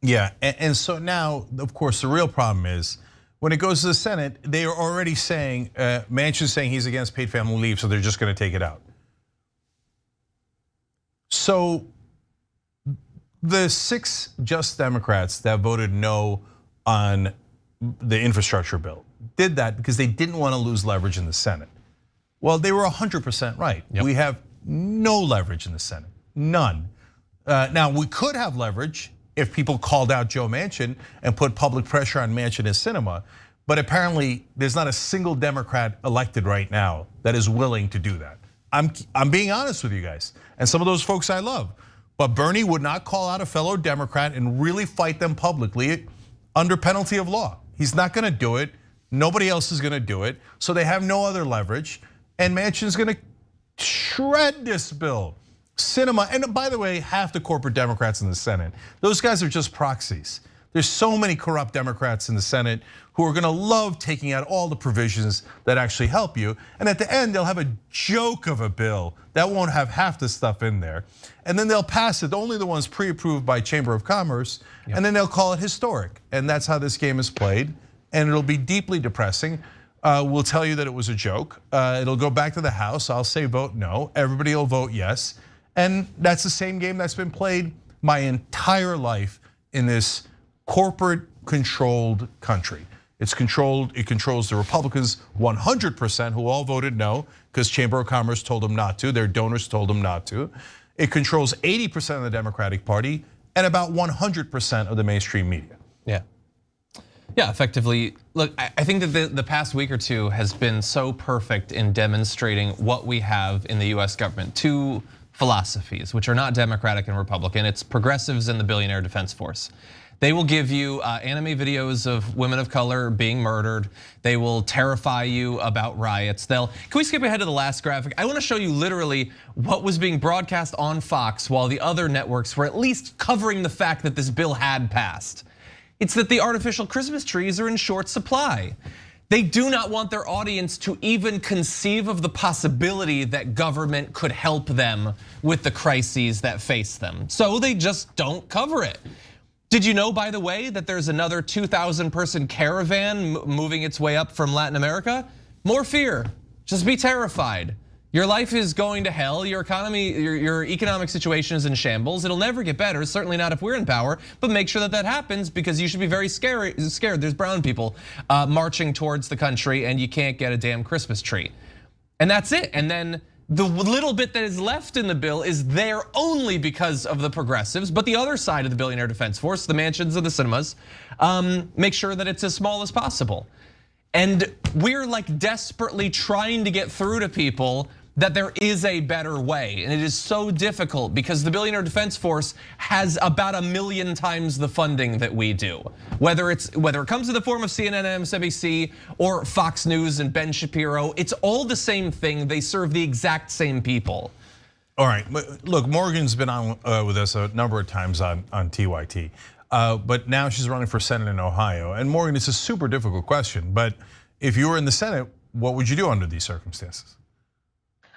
Yeah, and so now, of course, the real problem is when it goes to the Senate, they are already saying, Manchin's saying he's against paid family leave, so they're just gonna take it out. So the 6 just Democrats that voted no on the infrastructure bill did that because they didn't want to lose leverage in the Senate. Well, they were 100% right. Yep. We have no leverage in the Senate, none. Now we could have leverage if people called out Joe Manchin and put public pressure on Manchin and Sinema, but apparently there's not a single Democrat elected right now that is willing to do that. I'm being honest with you guys, and some of those folks I love, but Bernie would not call out a fellow Democrat and really fight them publicly under penalty of law. He's not gonna do it. Nobody else is gonna do it. So they have no other leverage, and Manchin's gonna shred this bill. Sinema, and by the way, half the corporate Democrats in the Senate, those guys are just proxies. There's so many corrupt Democrats in the Senate who are gonna love taking out all the provisions that actually help you. And at the end, they'll have a joke of a bill that won't have half the stuff in there. And then they'll pass it, only the ones pre-approved by Chamber of Commerce, and then they'll call it historic. And that's how this game is played. And it'll be deeply depressing. We'll tell you that it was a joke. It'll go back to the House. I'll say vote no. Everybody will vote yes. And that's the same game that's been played my entire life in this corporate controlled country. It's controlled, it controls the Republicans 100% who all voted no because Chamber of Commerce told them not to, their donors told them not to. It controls 80% of the Democratic Party and about 100% of the mainstream media. Yeah, effectively, look, I think that the past week or two has been so perfect in demonstrating what we have in the US government. 2 philosophies, which are not Democratic and Republican. It's progressives and the billionaire defense force. They will give you anime videos of women of color being murdered. They will terrify you about riots. Can we skip ahead to the last graphic? I want to show you literally what was being broadcast on Fox while the other networks were at least covering the fact that this bill had passed. It's that the artificial Christmas trees are in short supply. They do not want their audience to even conceive of the possibility that government could help them with the crises that face them. So they just don't cover it. Did you know, by the way, that there's another 2,000 person caravan moving its way up from Latin America? More fear, just be terrified. Your life is going to hell, your economy, your economic situation is in shambles. It'll never get better, certainly not if we're in power, but make sure that that happens because you should be very scared. There's brown people marching towards the country and you can't get a damn Christmas tree. And that's it, and then the little bit that is left in the bill is there only because of the progressives, but the other side of the billionaire defense force, the Manchins and the Sinemas, make sure that it's as small as possible. And we're like desperately trying to get through to people that there is a better way. And it is so difficult because the billionaire defense force has about 1 million times the funding that we do. Whether it comes in the form of CNN and MSNBC or Fox News and Ben Shapiro, it's all the same thing. They serve the exact same people. All right, look, Morgan's been on with us a number of times on TYT. But now she's running for Senate in Ohio. And Morgan, it's a super difficult question, but if you were in the Senate, what would you do under these circumstances?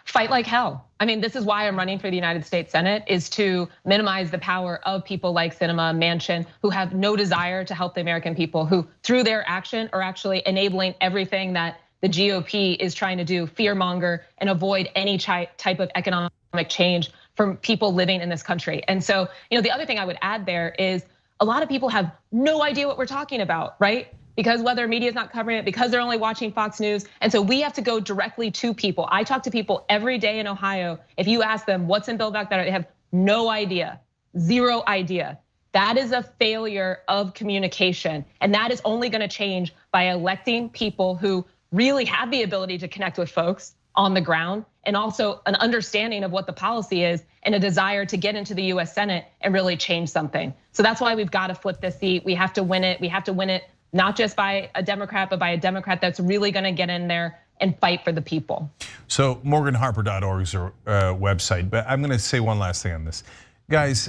fight like hell. I mean, this is why I'm running for the United States Senate, is to minimize the power of people like Sinema, Manchin, who have no desire to help the American people, who through their action are actually enabling everything that the GOP is trying to do, fearmonger and avoid any type of economic change from people living in this country. And so, the other thing I would add there is a lot of people have no idea what we're talking about, right? Because whether media is not covering it, because they're only watching Fox News. And so we have to go directly to people. I talk to people every day in Ohio. If you ask them what's in Build Back Better, they have no idea, zero idea. That is a failure of communication. And that is only gonna change by electing people who really have the ability to connect with folks on the ground, and also an understanding of what the policy is and a desire to get into the US Senate and really change something. So that's why we've got to flip this seat. We have to win it. We have to win it not just by a Democrat, but by a Democrat that's really gonna get in there and fight for the people. So morganharper.org is our website, but I'm gonna say one last thing on this. Guys,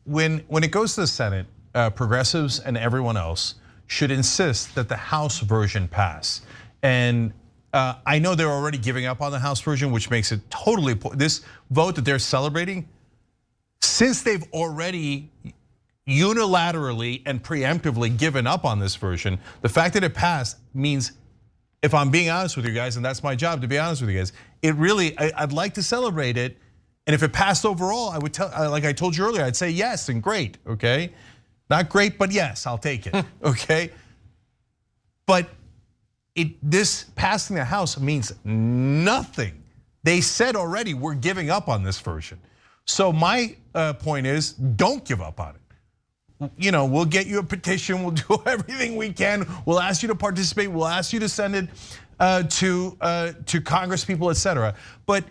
when it goes to the Senate, progressives and everyone else should insist that the House version pass. And I know they're already giving up on the House version, which makes it totally, this vote that they're celebrating, since they've already unilaterally and preemptively given up on this version, the fact that it passed means, if I'm being honest with you guys, and that's my job to be honest with you guys, it really, I'd like to celebrate it. And if it passed overall, I would tell, like I told you earlier, I'd say yes and great, okay? Not great, but yes, I'll take it, okay? But this passing the House means nothing. They said already we're giving up on this version. So my point is, don't give up on it. We'll get you a petition, we'll do everything we can. We'll ask you to participate, we'll ask you to send it to Congress people, etc. But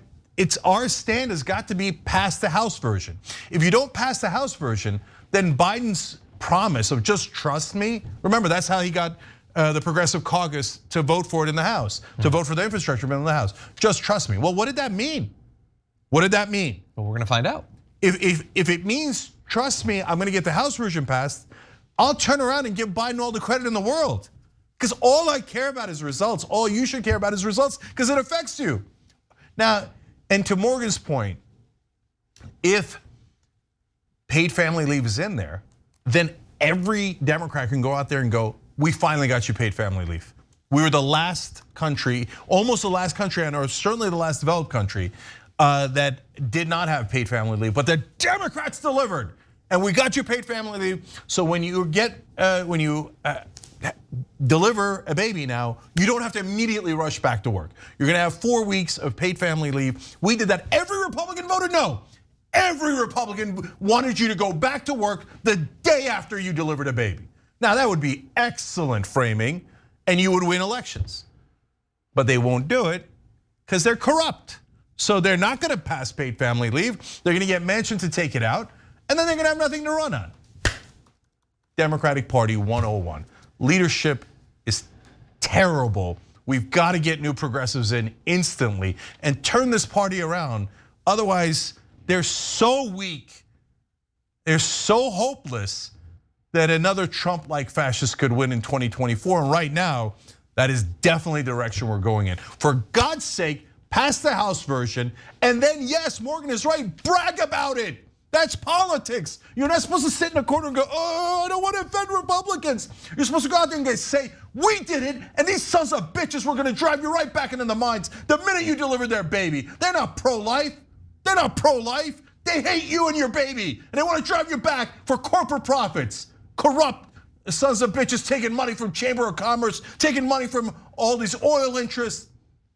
our stand has got to be pass the House version. If you don't pass the House version, then Biden's promise of just trust me, remember that's how he got the Progressive Caucus to vote for it in the House, to vote for the infrastructure bill in the House. Just trust me. Well, what did that mean? What did that mean? Well, we're gonna find out. If it means trust me, I'm gonna get the House version passed, I'll turn around and give Biden all the credit in the world. Because all I care about is results. All you should care about is results, because it affects you. Now, and to Morgan's point, if paid family leave is in there, then every Democrat can go out there and go, we finally got you paid family leave. We were the last country, almost the last country, or certainly the last developed country that did not have paid family leave, but the Democrats delivered, and we got you paid family leave. So when you deliver a baby now, you don't have to immediately rush back to work. You're gonna have 4 weeks of paid family leave. We did that. Every Republican voted no. Every Republican wanted you to go back to work the day after you delivered a baby. Now that would be excellent framing, and you would win elections. But they won't do it because they're corrupt. So they're not gonna pass paid family leave. They're gonna get Manchin to take it out, and then they're gonna have nothing to run on. Democratic Party 101. Leadership is terrible. We've got to get new progressives in instantly and turn this party around. Otherwise, they're so weak, they're so hopeless that another Trump-like fascist could win in 2024. And right now, that is definitely the direction we're going in. For God's sake, pass the House version, and then yes, Morgan is right, brag about it. That's politics. You're not supposed to sit in a corner and go, oh, I don't want to offend Republicans. You're supposed to go out there and say, we did it, and these sons of bitches were gonna drive you right back into the mines the minute you delivered their baby. They're not pro-life. They're not pro-life. They hate you and your baby, and they want to drive you back for corporate profits. Corrupt sons of bitches taking money from Chamber of Commerce, taking money from all these oil interests.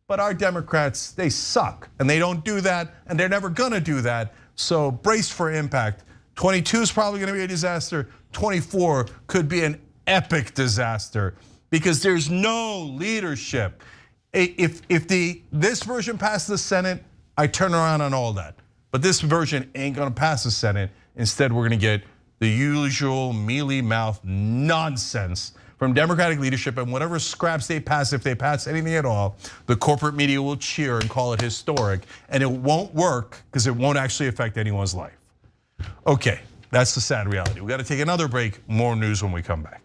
But our Democrats, they suck, and they don't do that, and they're never gonna do that. So brace for impact. 22 is probably gonna be a disaster. 24 could be an epic disaster because there's no leadership. If this version passes the Senate, I turn around on all that. But this version ain't gonna pass the Senate. Instead, we're gonna get the usual mealy mouth nonsense from Democratic leadership, and whatever scraps they pass, if they pass anything at all, the corporate media will cheer and call it historic, and it won't work because it won't actually affect anyone's life. Okay, that's the sad reality. We got to take another break, more news when we come back.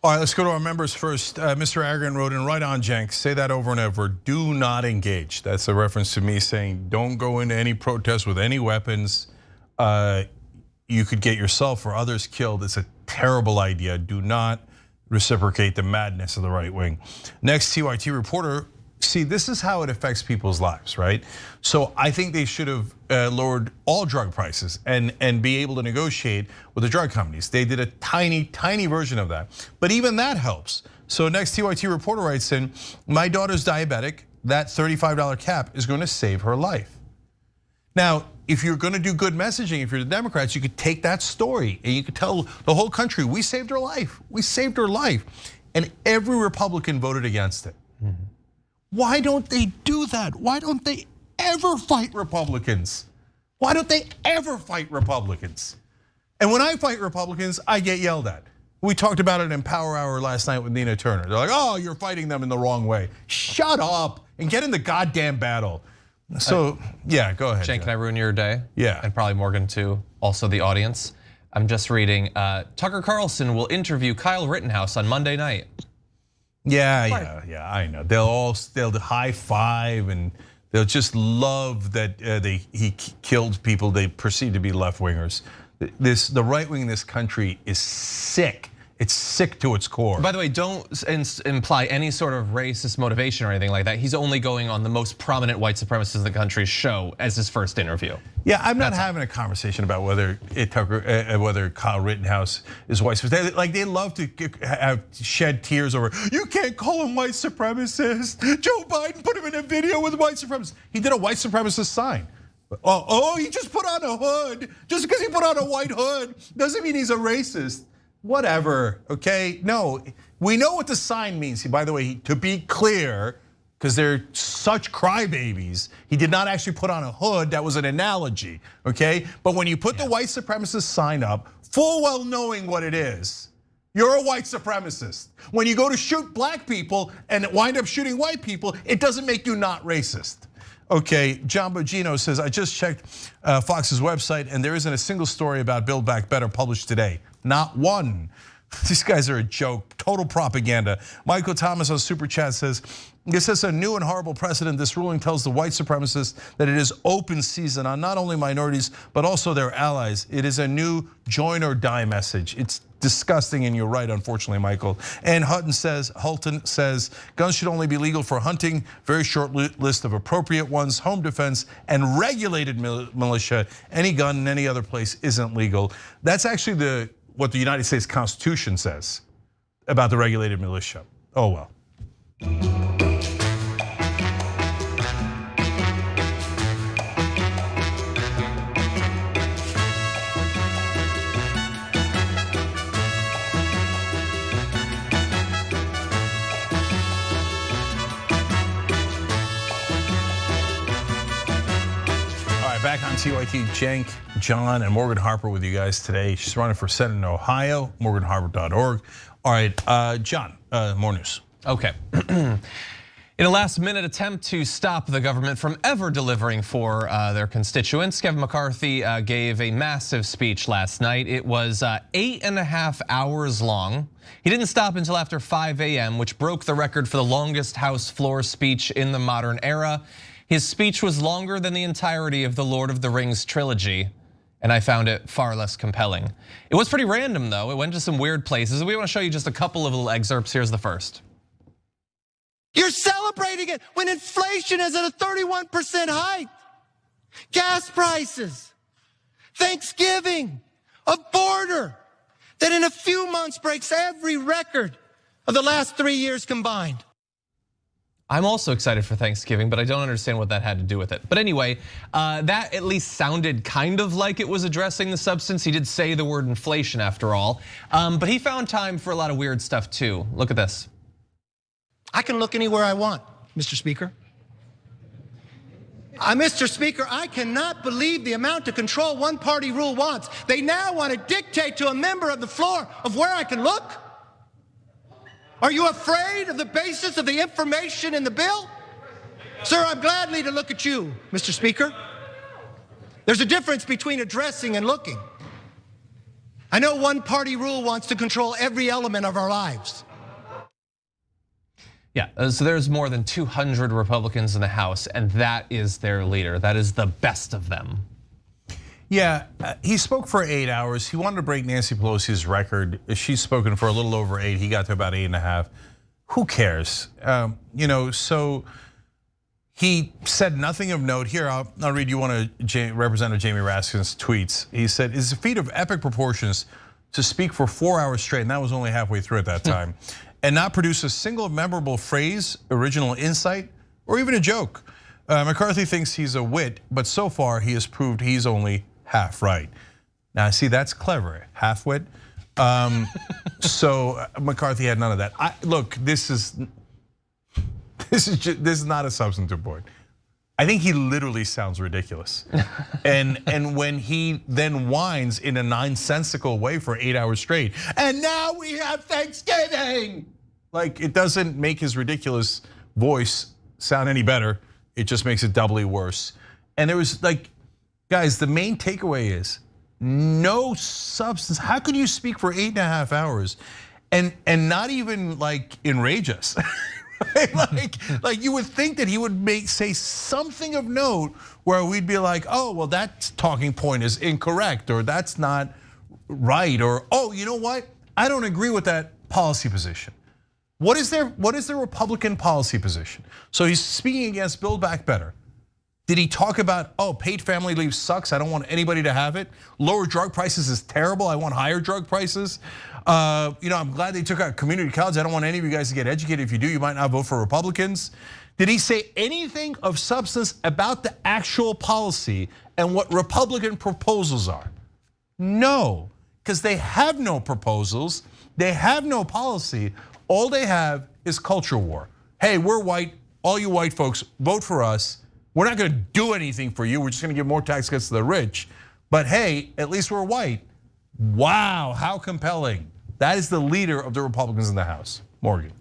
All right, let's go to our members first. Mr. Agron wrote in, right on, Jenk, say that over and over, do not engage. That's a reference to me saying don't go into any protest with any weapons. You could get yourself or others killed. It's a terrible idea. Do not reciprocate the madness of the right wing. Next, TYT reporter, see, this is how it affects people's lives, right? So I think they should have lowered all drug prices and be able to negotiate with the drug companies. They did a tiny version of that, but even that helps. So next TYT reporter writes in, my daughter's diabetic, that $35 cap is going to save her life. Now, if you're going to do good messaging, if you're the Democrats, you could take that story and you could tell the whole country, we saved her life, we saved her life. And every Republican voted against it. Why don't they do that? Why don't they ever fight Republicans? Why don't they ever fight Republicans? And when I fight Republicans, I get yelled at. We talked about it in Power Hour last night with Nina Turner. They're like, oh, you're fighting them in the wrong way. Shut up and get in the goddamn battle. So, yeah, go ahead. Jen, can I ruin your day? Yeah. And probably Morgan too, also the audience. I'm just reading, Tucker Carlson will interview Kyle Rittenhouse on Monday night. Yeah, I know. They'll high five and they'll just love that he killed people they perceive to be left wingers. The right wing in this country is sick. It's sick to its core. By the way, don't imply any sort of racist motivation or anything like that. He's only going on the most prominent white supremacists in the country's show as his first interview. Yeah, I'm not having a conversation about whether Kyle Rittenhouse is white supremacist. Like they love to have shed tears over. You can't call him white supremacist. Joe Biden put him in a video with white supremacists. He did a white supremacist sign. Oh, he just put on a hood. Just because he put on a white hood doesn't mean he's a racist. Whatever, okay? No, we know what the sign means. By the way, to be clear, because they're such crybabies, he did not actually put on a hood. That was an analogy, okay? But when you put the white supremacist sign up, full well knowing what it is, you're a white supremacist. When you go to shoot black people and wind up shooting white people, it doesn't make you not racist. Okay, John Bogino says, I just checked Fox's website and there isn't a single story about Build Back Better published today. Not one. These guys are a joke, total propaganda. Michael Thomas on Super Chat says, this is a new and horrible precedent. This ruling tells the white supremacists that it is open season on not only minorities, but also their allies. It is a new join or die message. It's disgusting, and you're right, unfortunately, Michael. And Hutton says, guns should only be legal for hunting, very short list of appropriate ones, home defense, and regulated militia. Any gun in any other place isn't legal. That's actually what the United States Constitution says about the regulated militia. Oh well. Back on TYT, Cenk, John, and Morgan Harper with you guys today. She's running for Senate in Ohio, morganharper.org. All right, John, more news. Okay. In a last-minute attempt to stop the government from ever delivering for their constituents, Kevin McCarthy gave a massive speech last night. It was 8.5 hours long. He didn't stop until after 5 a.m., which broke the record for the longest House floor speech in the modern era. His speech was longer than the entirety of the Lord of the Rings trilogy, and I found it far less compelling. It was pretty random though, it went to some weird places. We want to show you just a couple of little excerpts. Here's the first. You're celebrating it when inflation is at a 31% hike. Gas prices, Thanksgiving, a border that in a few months breaks every record of the last 3 years combined. I'm also excited for Thanksgiving, but I don't understand what that had to do with it. But anyway, that at least sounded kind of like it was addressing the substance. He did say the word inflation after all, but he found time for a lot of weird stuff too. Look at this. I can look anywhere I want, Mr. Speaker. Mr. Speaker, I cannot believe the amount of control one party rule wants. They now want to dictate to a member of the floor of where I can look. Are you afraid of the basis of the information in the bill? Sir, I'm gladly to look at you, Mr. Speaker. There's a difference between addressing and looking. I know one party rule wants to control every element of our lives. Yeah, so there's more than 200 Republicans in the House, and that is their leader. That is the best of them. Yeah, he spoke for 8 hours. He wanted to break Nancy Pelosi's record. She's spoken for a little over 8. He got to about 8.5. Who cares? So he said nothing of note. Here, I'll read you one of Representative Jamie Raskin's tweets. He said, "It's a feat of epic proportions to speak for 4 hours straight," and that was only halfway through at that time, "and not produce a single memorable phrase, original insight, or even a joke. McCarthy thinks he's a wit, but so far he has proved he's only half right." Now, see, that's clever, half-wit. So McCarthy had none of that. Look, this is not a substantive point. I think he literally sounds ridiculous. And when he then whines in a nonsensical way for 8 hours straight, and now we have Thanksgiving. Like, it doesn't make his ridiculous voice sound any better. It just makes it doubly worse. And there was like, guys, the main takeaway is no substance. How could you speak for 8.5 hours and not even like enrage us? like you would think that he would say something of note where we'd be like, oh, well, that talking point is incorrect, or that's not right, or oh, you know what? I don't agree with that policy position. What is their Republican policy position? So he's speaking against Build Back Better. Did he talk about, oh, paid family leave sucks, I don't want anybody to have it? Lower drug prices is terrible, I want higher drug prices. I'm glad they took out community college. I don't want any of you guys to get educated. If you do, you might not vote for Republicans. Did he say anything of substance about the actual policy and what Republican proposals are? No, because they have no proposals. They have no policy. All they have is culture war. Hey, we're white. All you white folks, vote for us. We're not going to do anything for you. We're just going to give more tax cuts to the rich. But hey, at least we're white. Wow, how compelling. That is the leader of the Republicans in the House, Morgan.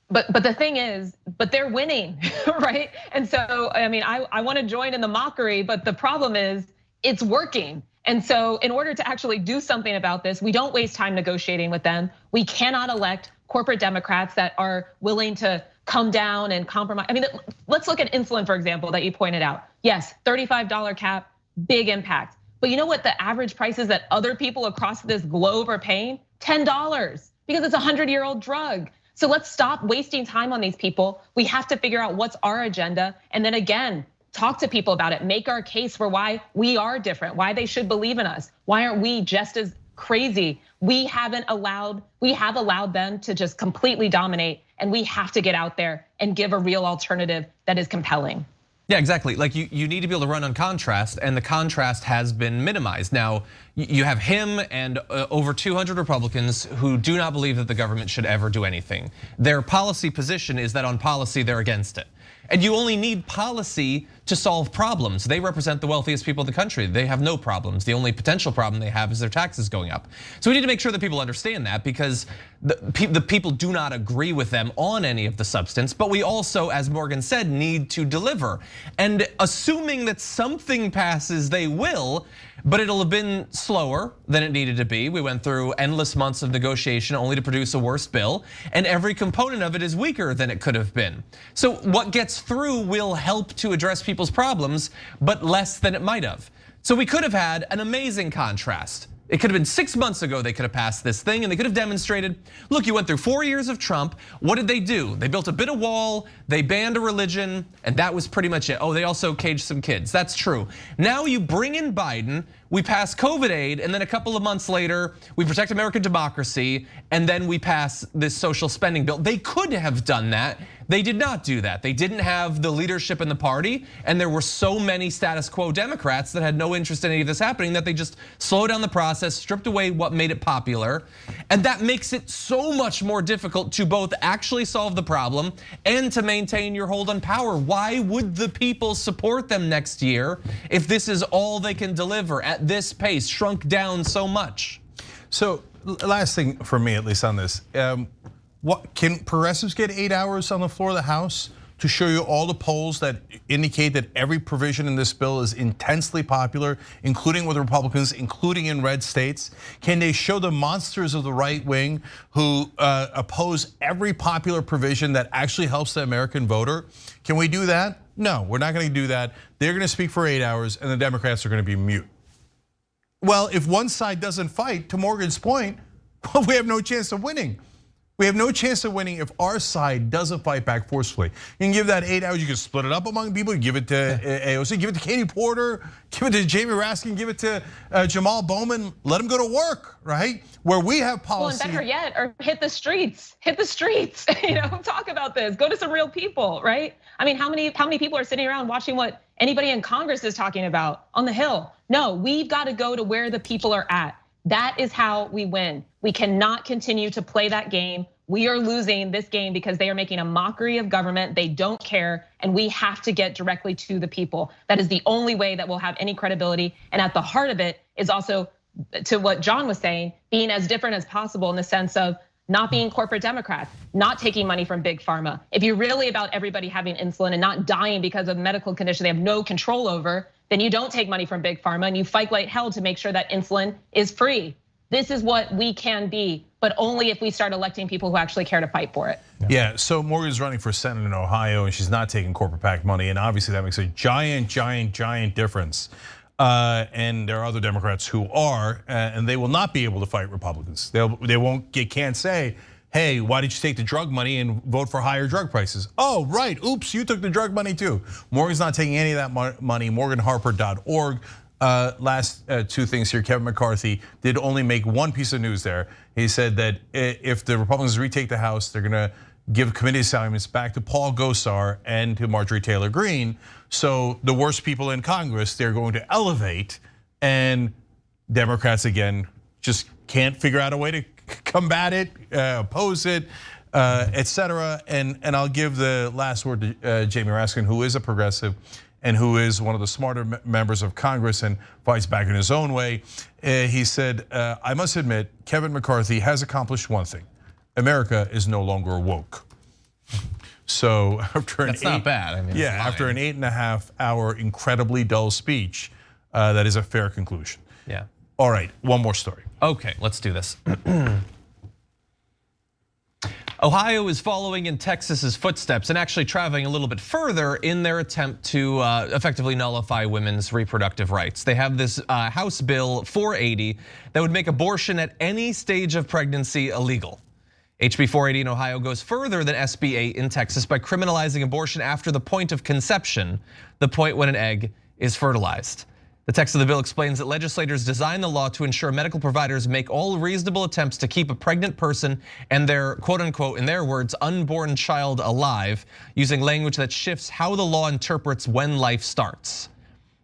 But the thing is, but they're winning, right? And so, I mean, I want to join in the mockery, but the problem is it's working. And so in order to actually do something about this, we don't waste time negotiating with them. We cannot elect corporate Democrats that are willing to come down and compromise. I mean, let's look at insulin, for example, that you pointed out. Yes, $35 cap, big impact. But you know what the average price is that other people across this globe are paying? $10, because it's a 100-year-old drug. So let's stop wasting time on these people. We have to figure out what's our agenda, and then again, talk to people about it, make our case for why we are different, why they should believe in us. Why aren't we just as crazy? We have allowed them to just completely dominate, and we have to get out there and give a real alternative that is compelling. Yeah, exactly. Like you need to be able to run on contrast, and the contrast has been minimized. Now, you have him and over 200 Republicans who do not believe that the government should ever do anything. Their policy position is that on policy, they're against it. And you only need policy to solve problems. They represent the wealthiest people in the country. They have no problems. The only potential problem they have is their taxes going up. So we need to make sure that people understand that, because the people do not agree with them on any of the substance, but we also, as Morgan said, need to deliver. And assuming that something passes, they will, but it'll have been slower than it needed to be. We went through endless months of negotiation only to produce a worse bill, and every component of it is weaker than it could have been. So what gets through will help to address people's problems, but less than it might have. So we could have had an amazing contrast. It could have been 6 months ago they could have passed this thing, and they could have demonstrated, look, you went through 4 years of Trump. What did they do? They built a bit of wall, they banned a religion, and that was pretty much it. Oh, they also caged some kids, that's true. Now you bring in Biden, we pass COVID aid, and then a couple of months later, we protect American democracy, and then we pass this social spending bill. They could have done that. They did not do that. They didn't have the leadership in the party, and there were so many status quo Democrats that had no interest in any of this happening that they just slowed down the process, stripped away what made it popular, and that makes it so much more difficult to both actually solve the problem and to maintain your hold on power. Why would the people support them next year if this is all they can deliver at this pace, shrunk down so much? So last thing for me, at least on this, what can progressives get 8 hours on the floor of the House to show you all the polls that indicate that every provision in this bill is intensely popular, including with Republicans, including in red states? Can they show the monsters of the right wing who oppose every popular provision that actually helps the American voter? Can we do that? No, we're not going to do that. They're going to speak for 8 hours and the Democrats are going to be mute. Well, if one side doesn't fight, to Morgan's point, well, we have no chance of winning. We have no chance of winning if our side doesn't fight back forcefully. You can give that 8 hours, you can split it up among people, give it to AOC, give it to Katie Porter, give it to Jamie Raskin, give it to Jamal Bowman, let them go to work, right? Where we have policy. Well, and better yet, or hit the streets, talk about this, go to some real people, right? I mean, how many people are sitting around watching what anybody in Congress is talking about on the Hill? No, we've got to go to where the people are at. That is how we win. We cannot continue to play that game. We are losing this game because they are making a mockery of government. They don't care, and we have to get directly to the people. That is the only way that we'll have any credibility. And at the heart of it is also, to what John was saying, being as different as possible in the sense of not being corporate Democrats, not taking money from big pharma. If you're really about everybody having insulin and not dying because of a medical condition they have no control over, then you don't take money from big pharma and you fight like hell to make sure that insulin is free. This is what we can be, but only if we start electing people who actually care to fight for it. Yeah, so Morgan's running for Senate in Ohio and she's not taking corporate PAC money, and obviously that makes a giant difference. And there are other Democrats who are, and they will not be able to fight Republicans. They can't say, hey, why did you take the drug money and vote for higher drug prices? Oh, right, oops, you took the drug money too. Morgan's not taking any of that money, morganharper.org. Last two things here, Kevin McCarthy did only make one piece of news there. He said that if the Republicans retake the House, they're gonna give committee assignments back to Paul Gosar and to Marjorie Taylor Greene. So the worst people in Congress, they're going to elevate, and Democrats again just can't figure out a way to combat it, oppose it, etc. And I'll give the last word to Jamie Raskin, who is a progressive and who is one of the smarter members of Congress and fights back in his own way. He said, I must admit, Kevin McCarthy has accomplished one thing. America is no longer woke. So after That's not bad. I mean, yeah, after an 8.5 hour incredibly dull speech, that is a fair conclusion. Yeah. All right, one more story. Okay, let's do this. Ohio is following in Texas's footsteps and actually traveling a little bit further in their attempt to effectively nullify women's reproductive rights. They have this House Bill 480 that would make abortion at any stage of pregnancy illegal. HB 480 in Ohio goes further than SB 8 in Texas by criminalizing abortion after the point of conception, the point when an egg is fertilized. The text of the bill explains that legislators designed the law to ensure medical providers make all reasonable attempts to keep a pregnant person and their quote unquote, in their words, unborn child alive, using language that shifts how the law interprets when life starts.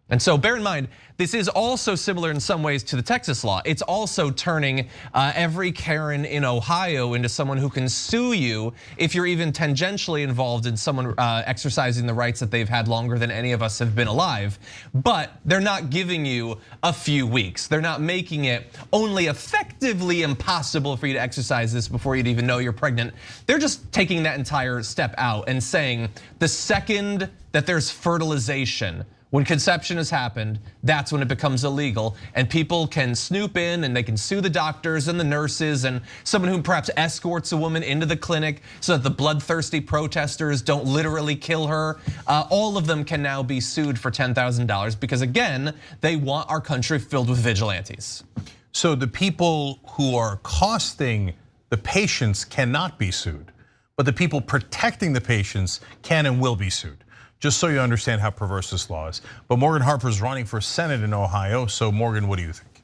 And so bear in mind, this is also similar in some ways to the Texas law. It's also turning every Karen in Ohio into someone who can sue you if you're even tangentially involved in someone exercising the rights that they've had longer than any of us have been alive. But they're not giving you a few weeks. They're not making it only effectively impossible for you to exercise this before you'd even know you're pregnant. They're just taking that entire step out and saying the second that there's fertilization, when conception has happened, that's when it becomes illegal, and people can snoop in and they can sue the doctors and the nurses and someone who perhaps escorts a woman into the clinic so that the bloodthirsty protesters don't literally kill her. All of them can now be sued for $10,000 because again, they want our country filled with vigilantes. So the people who are costing the patients cannot be sued, but the people protecting the patients can and will be sued. Just so you understand how perverse this law is. But Morgan Harper's running for Senate in Ohio. So Morgan, what do you think?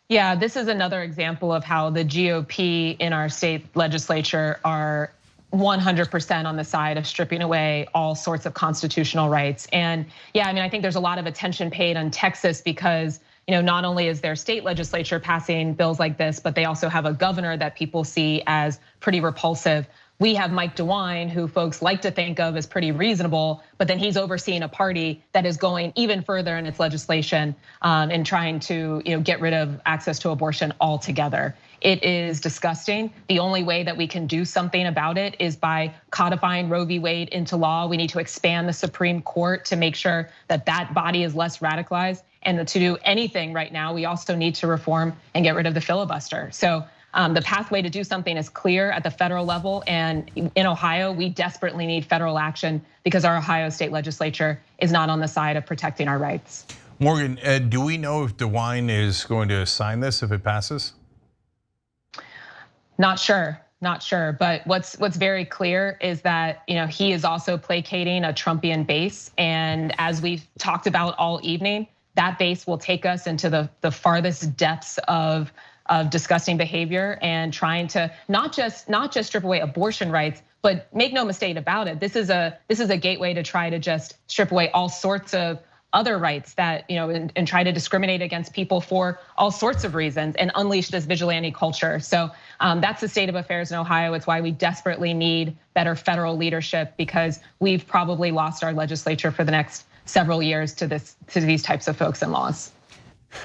Yeah, this is another example of how the GOP in our state legislature are 100% on the side of stripping away all sorts of constitutional rights. And yeah, I mean, I think there's a lot of attention paid on Texas because not only is their state legislature passing bills like this, but they also have a governor that people see as pretty repulsive. we have Mike DeWine, who folks like to think of as pretty reasonable, but then he's overseeing a party that is going even further in its legislation and trying to get rid of access to abortion altogether. It is disgusting. The only way that we can do something about it is by codifying Roe v. Wade into law. We need to expand the Supreme Court to make sure that that body is less radicalized. And to do anything right now, we also need to reform and get rid of the filibuster. So the pathway to do something is clear at the federal level. And in Ohio, we desperately need federal action because our Ohio state legislature is not on the side of protecting our rights. Morgan, do we know if DeWine is going to sign this if it passes? Not sure. But what's very clear is that he is also placating a Trumpian base. And as we've talked about all evening, that base will take us into the farthest depths of disgusting behavior and trying to not just strip away abortion rights, but make no mistake about it. This is a gateway to try to just strip away all sorts of other rights that and try to discriminate against people for all sorts of reasons and unleash this vigilante culture. So that's the state of affairs in Ohio. It's why we desperately need better federal leadership, because we've probably lost our legislature for the next several years to these types of folks and laws.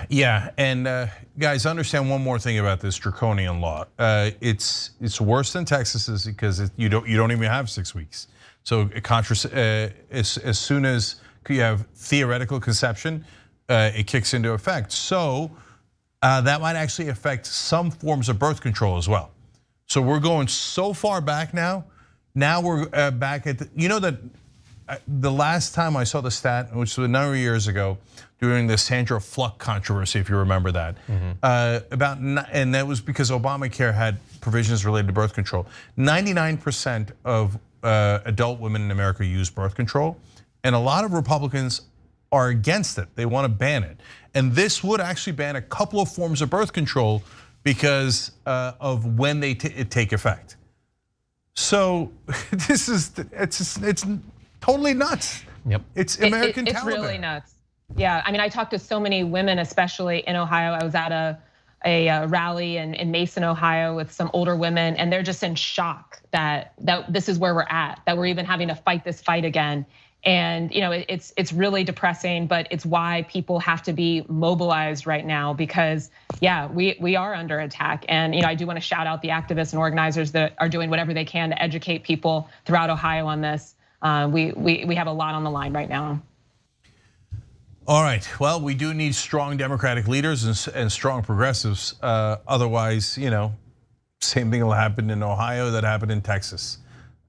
Yeah, and guys, understand one more thing about this draconian law. It's worse than Texas's because you don't even have 6 weeks. So as soon as you have theoretical conception, it kicks into effect. So that might actually affect some forms of birth control as well. So we're going so far back now. Now we're back at the last time I saw the stat, which was a number of years ago, during the Sandra Fluck controversy, if you remember that, and that was because Obamacare had provisions related to birth control. 99% of adult women in America use birth control, and a lot of Republicans are against it. They want to ban it, and this would actually ban a couple of forms of birth control because of when they take effect. So it's totally nuts. Yep, it's American It's Taliban. really nuts. Yeah, I mean, I talked to so many women, especially in Ohio. I was at a rally in Mason, Ohio, with some older women, and they're just in shock that this is where we're at, that we're even having to fight this fight again. And it's really depressing, but it's why people have to be mobilized right now, because we are under attack. And I do want to shout out the activists and organizers that are doing whatever they can to educate people throughout Ohio on this. We have a lot on the line right now. All right, well, we do need strong Democratic leaders and strong progressives. Otherwise, same thing will happen in Ohio that happened in Texas.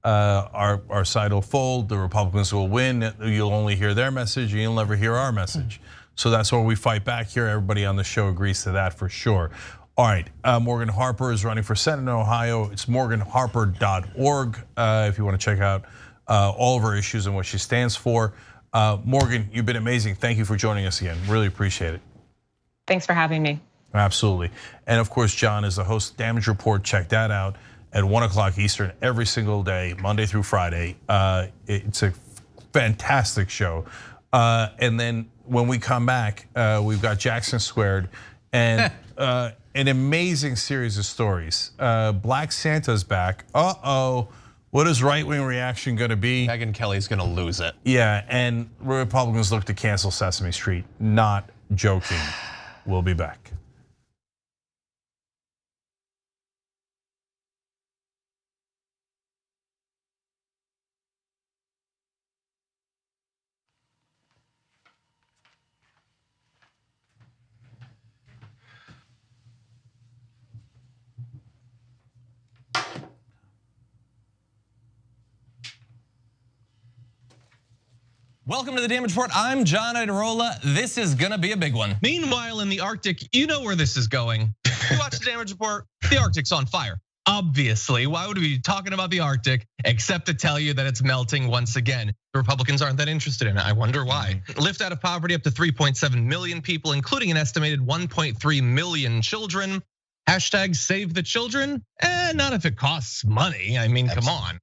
Our side will fold, the Republicans will win, you'll only hear their message, and you'll never hear our message. So that's why we fight back here. Everybody on the show agrees to that for sure. All right, Morgan Harper is running for Senate in Ohio. It's morganharper.org if you want to check out all of her issues and what she stands for. Morgan, you've been amazing. Thank you for joining us again. Really appreciate it. Thanks for having me. Absolutely. And of course, John is the host of Damage Report. Check that out at 1 o'clock Eastern every single day, Monday through Friday. It's a fantastic show. And then when we come back, we've got Jackson Squared and an amazing series of stories. Black Santa's back. What is right-wing reaction gonna be? Megyn Kelly's gonna lose it. Yeah, and Republicans look to cancel Sesame Street. Not joking. We'll be back. Welcome to the Damage Report. I'm John Idarola. This is gonna be a big one. Meanwhile, in the Arctic, you know where this is going. You watch the Damage Report, the Arctic's on fire. Obviously, why would we be talking about the Arctic except to tell you that it's melting once again? The Republicans aren't that interested in it. I wonder why. Lift out of poverty up to 3.7 million people, including an estimated 1.3 million children. Hashtag save the children? Not if it costs money. I mean, come on.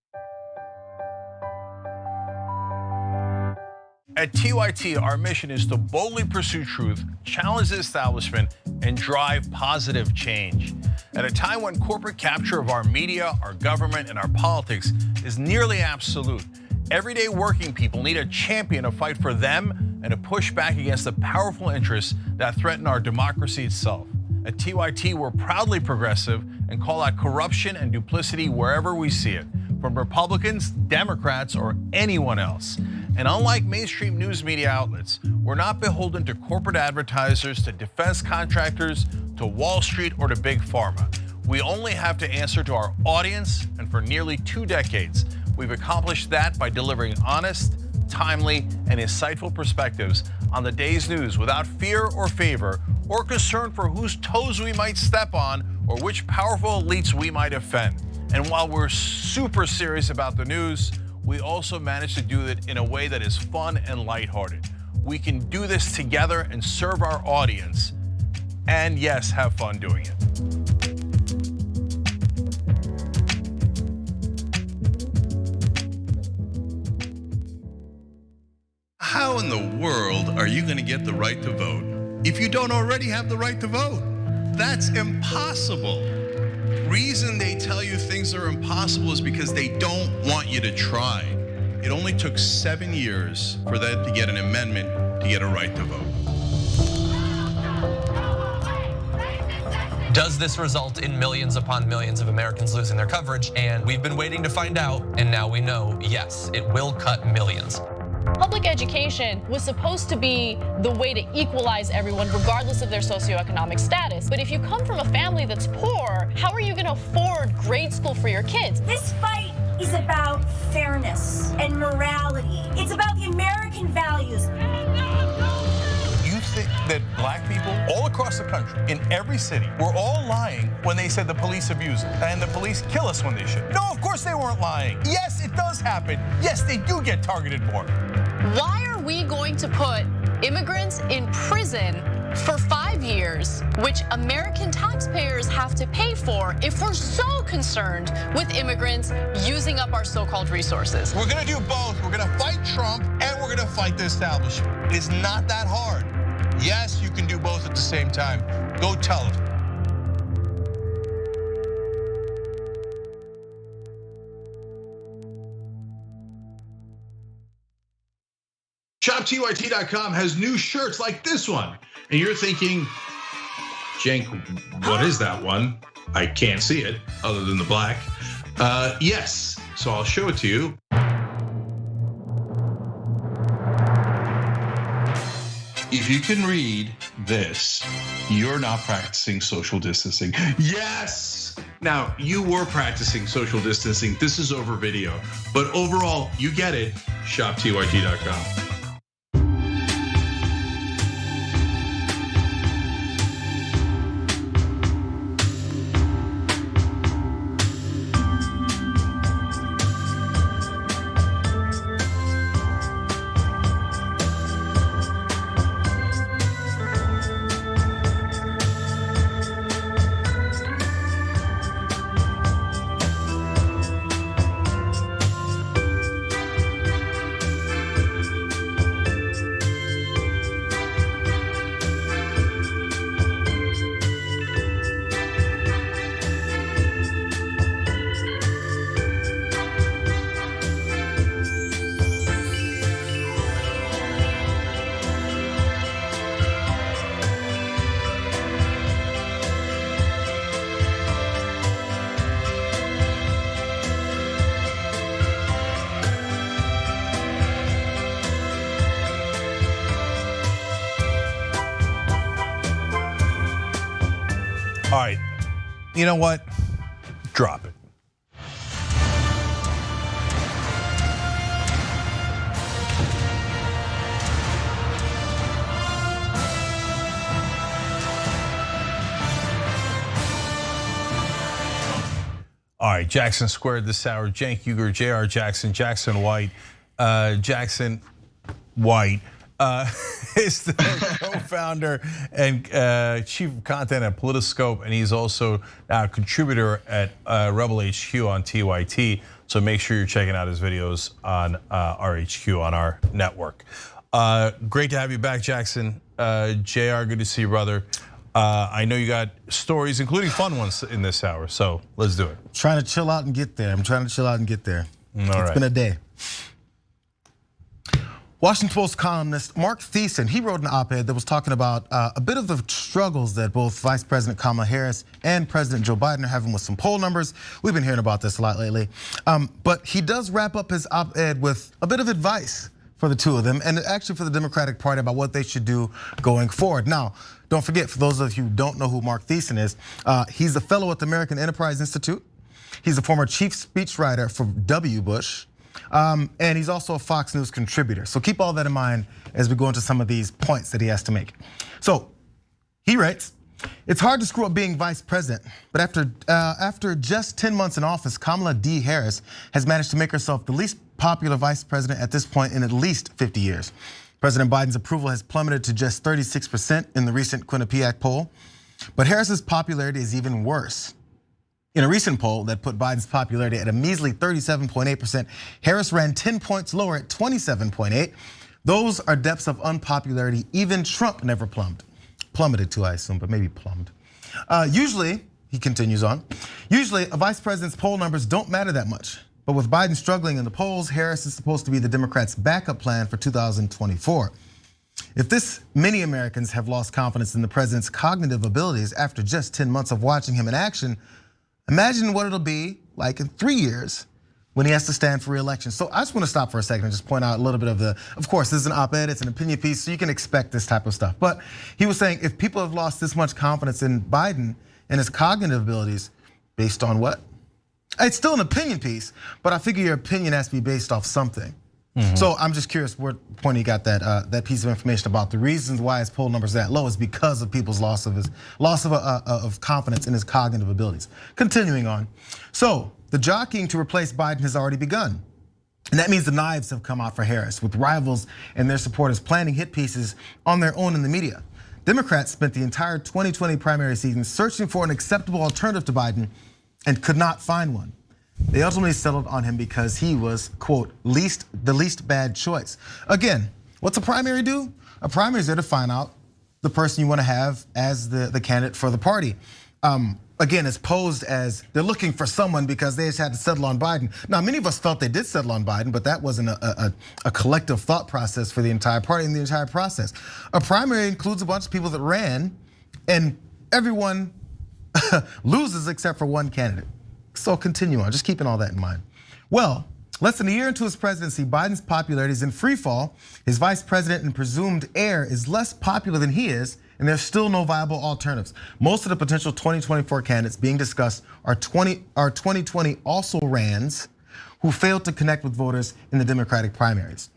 At TYT, our mission is to boldly pursue truth, challenge the establishment, and drive positive change. At a time when corporate capture of our media, our government, and our politics is nearly absolute, everyday working people need a champion to fight for them and to push back against the powerful interests that threaten our democracy itself. At TYT, we're proudly progressive and call out corruption and duplicity wherever we see it, from Republicans, Democrats, or anyone else. And unlike mainstream news media outlets, we're not beholden to corporate advertisers, to defense contractors, to Wall Street, or to Big Pharma. We only have to answer to our audience, and for nearly 2 decades, we've accomplished that by delivering honest, timely, and insightful perspectives on the day's news without fear or favor or concern for whose toes we might step on or which powerful elites we might offend. And while we're super serious about the news, we also manage to do it in a way that is fun and lighthearted. We can do this together and serve our audience, and yes, have fun doing it. How in the world are you going to get the right to vote if you don't already have the right to vote? That's impossible. Reason they tell you things are impossible is because they don't want you to try. It only took 7 years for that to get an amendment to get a right to vote. Does this result in millions upon millions of Americans losing their coverage? And we've been waiting to find out, and now we know, yes, it will cut millions. Public education was supposed to be the way to equalize everyone regardless of their socioeconomic status. But if you come from a family that's poor, how are you going to afford grade school for your kids? This fight is about fairness and morality. It's about the American values. You think that black people all across the country, in every city, were all lying when they said the police abuse us and the police kill us when they should? No, of course they weren't lying. Yes, it does happen. Yes, they do get targeted more. Why are we going to put immigrants in prison for 5 years, which American taxpayers have to pay for, if we're so concerned with immigrants using up our so-called resources? We're gonna do both. We're gonna fight Trump and we're gonna fight the establishment. It's not that hard. Yes, you can do both at the same time. Go tell them. ShopTYT.com has new shirts like this one. And you're thinking, Cenk, what is that one? I can't see it other than the black. Yes, so I'll show it to you. If you can read this, you're not practicing social distancing. Yes! Now, you were practicing social distancing. This is over video. But overall, you get it. ShopTYT.com. All right, you know what? Drop it. All right, Jackson Squared this hour. Cenk Uygur, JR Jackson, Jackson White, Jackson White. Is the co-founder and chief of content at Politiscope, and he's also now a contributor at Rebel HQ on TYT. So make sure you're checking out his videos on RHQ on our network. Great to have you back, Jackson. JR, good to see you, brother. I know you got stories, including fun ones in this hour, so let's do it. Trying to chill out and get there. It's right. been a day. Washington Post columnist Mark Thiessen, he wrote an op-ed that was talking about a bit of the struggles that both Vice President Kamala Harris and President Joe Biden are having with some poll numbers. We've been hearing about this a lot lately. But he does wrap up his op-ed with a bit of advice for the two of them, and actually for the Democratic Party about what they should do going forward. Now, don't forget, for those of you who don't know who Mark Thiessen is, he's a fellow at the American Enterprise Institute. He's a former chief speechwriter for W. Bush. And he's also a Fox News contributor. So keep all that in mind as we go into some of these points that he has to make. So he writes, it's hard to screw up being vice president, but after just 10 months in office, Kamala D. Harris has managed to make herself the least popular vice president at this point in at least 50 years. President Biden's approval has plummeted to just 36% in the recent Quinnipiac poll, but Harris's popularity is even worse. In a recent poll that put Biden's popularity at a measly 37.8%, Harris ran 10 points lower at 27.8%. Those are depths of unpopularity even Trump never plummeted to, I assume, but maybe plumbed. Usually, he continues on, usually a vice president's poll numbers don't matter that much. But with Biden struggling in the polls, Harris is supposed to be the Democrats' backup plan for 2024. If this many Americans have lost confidence in the president's cognitive abilities after just 10 months of watching him in action, imagine what it'll be like in 3 years when he has to stand for re-election. So I just want to stop for a second and just point out a little bit of course, this is an op-ed, it's an opinion piece, so you can expect this type of stuff. But he was saying if people have lost this much confidence in Biden and his cognitive abilities, based on what? It's still an opinion piece, but I figure your opinion has to be based off something. So I'm just curious what point he got that piece of information about the reasons why his poll numbers that low is because of people's loss of confidence in his cognitive abilities. Continuing on, so the jockeying to replace Biden has already begun, and that means the knives have come out for Harris, with rivals and their supporters planning hit pieces on their own in the media. Democrats spent the entire 2020 primary season searching for an acceptable alternative to Biden and could not find one. They ultimately settled on him because he was, quote, the least bad choice. Again, what's a primary do? A primary is there to find out the person you want to have as the candidate for the party. Again, it's posed as they're looking for someone because they just had to settle on Biden. Now, many of us felt they did settle on Biden, but that wasn't a collective thought process for the entire party and the entire process. A primary includes a bunch of people that ran, and everyone loses except for one candidate. So continue on, just keeping all that in mind. Well, less than a year into his presidency, Biden's popularity is in free fall. His vice president and presumed heir is less popular than he is, and there's still no viable alternatives. Most of the potential 2024 candidates being discussed are 2020 also-rans who failed to connect with voters in the Democratic primaries.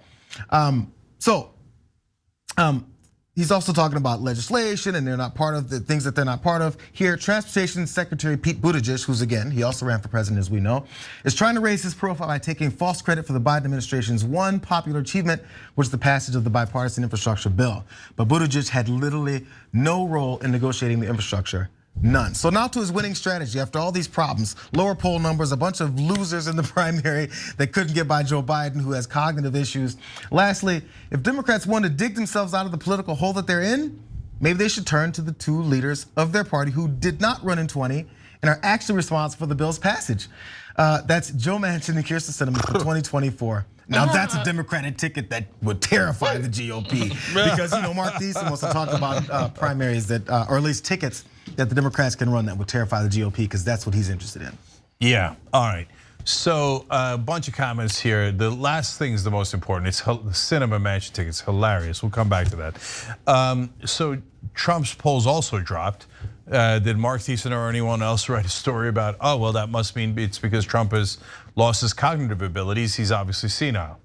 He's also talking about legislation and they're not part of the things that they're not part of. Here, Transportation Secretary Pete Buttigieg, who's again, he also ran for president as we know, is trying to raise his profile by taking false credit for the Biden administration's one popular achievement, which is the passage of the bipartisan infrastructure bill. But Buttigieg had literally no role in negotiating the infrastructure. None. So now to his winning strategy. After all these problems, lower poll numbers, a bunch of losers in the primary that couldn't get by Joe Biden, who has cognitive issues. Lastly, if Democrats want to dig themselves out of the political hole that they're in, maybe they should turn to the two leaders of their party who did not run in 20 and are actually responsible for the bill's passage. That's Joe Manchin and Kirsten Sinema for 2024. Now that's a Democratic ticket that would terrify the GOP because Mark Thiessen wants to talk about primaries that, or at least tickets that the Democrats can run that would terrify the GOP because that's what he's interested in. Yeah, all right. So a bunch of comments here. The last thing is the most important. It's the Sinema Manchin tickets, hilarious. We'll come back to that. So Trump's polls also dropped. Did Mark Thiessen or anyone else write a story about, oh, well, that must mean it's because Trump has lost his cognitive abilities. He's obviously senile.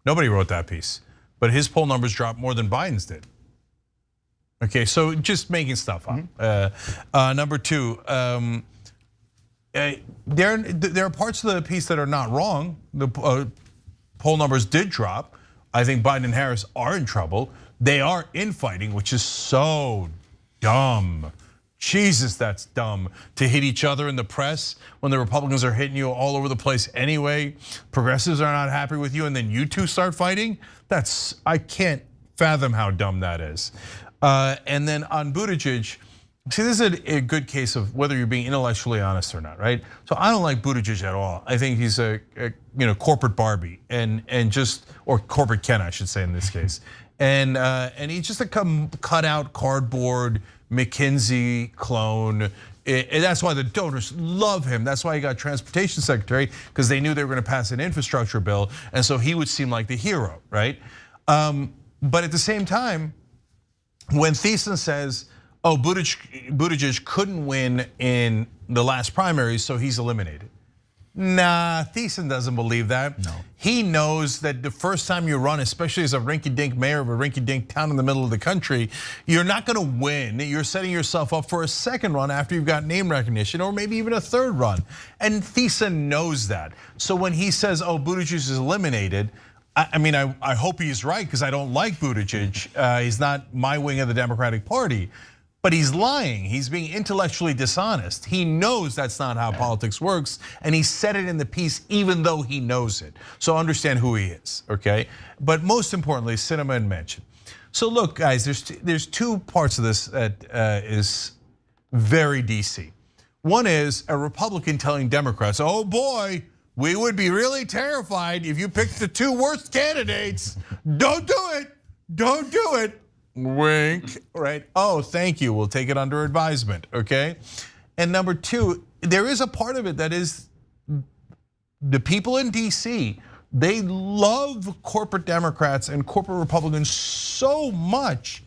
Nobody wrote that piece, but his poll numbers dropped more than Biden's did. Okay, so just making stuff up. Number two, there are parts of the piece that are not wrong. The poll numbers did drop. I think Biden and Harris are in trouble. They are infighting, which is so dumb. Jesus, that's dumb to hit each other in the press when the Republicans are hitting you all over the place anyway. Progressives are not happy with you, and then you two start fighting. I can't fathom how dumb that is. And then on Buttigieg, See, this is a good case of whether you're being intellectually honest or not, right? So I don't like Buttigieg at all. I think he's a corporate Barbie and or corporate Ken, I should say in this case. And he's just a cut out cardboard McKinsey clone. And that's why the donors love him. That's why he got transportation secretary, because they knew they were going to pass an infrastructure bill, and so he would seem like the hero, right? But at the same time, when Thiessen says, "Oh, Buttigieg couldn't win in the last primaries, so he's eliminated." Nah, Thiessen doesn't believe that. No. He knows that the first time you run, especially as a rinky-dink mayor of a rinky-dink town in the middle of the country, you're not gonna win. You're setting yourself up for a second run after you've got name recognition, or maybe even a third run. And Thiessen knows that. So when he says, "Oh, Buttigieg is eliminated," I mean, I hope he's right, because I don't like Buttigieg. He's not my wing of the Democratic Party. But he's lying, he's being intellectually dishonest. He knows that's not how politics works, and he said it in the piece even though he knows it. So understand who he is, okay? But most importantly, Sinema and Manchin. So look, guys, there's two parts of this that is very DC. One is a Republican telling Democrats, "Oh boy, we would be really terrified if you picked the two worst candidates. Don't do it, don't do it." Wink, right? Oh, thank you, we'll take it under advisement, okay? And number two, there is a part of it that is the people in DC, they love corporate Democrats and corporate Republicans so much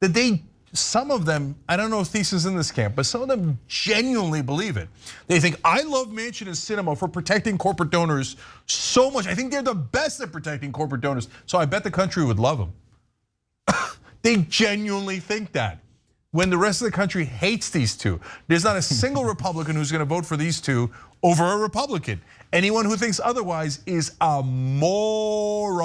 that some of them, I don't know if Thiessen's in this camp, but some of them genuinely believe it. They think, "I love Manchin and Sinema for protecting corporate donors so much. I think they're the best at protecting corporate donors, so I bet the country would love them." They genuinely think that. When the rest of the country hates these two, there's not a single Republican who's gonna vote for these two over a Republican. Anyone who thinks otherwise is a moron,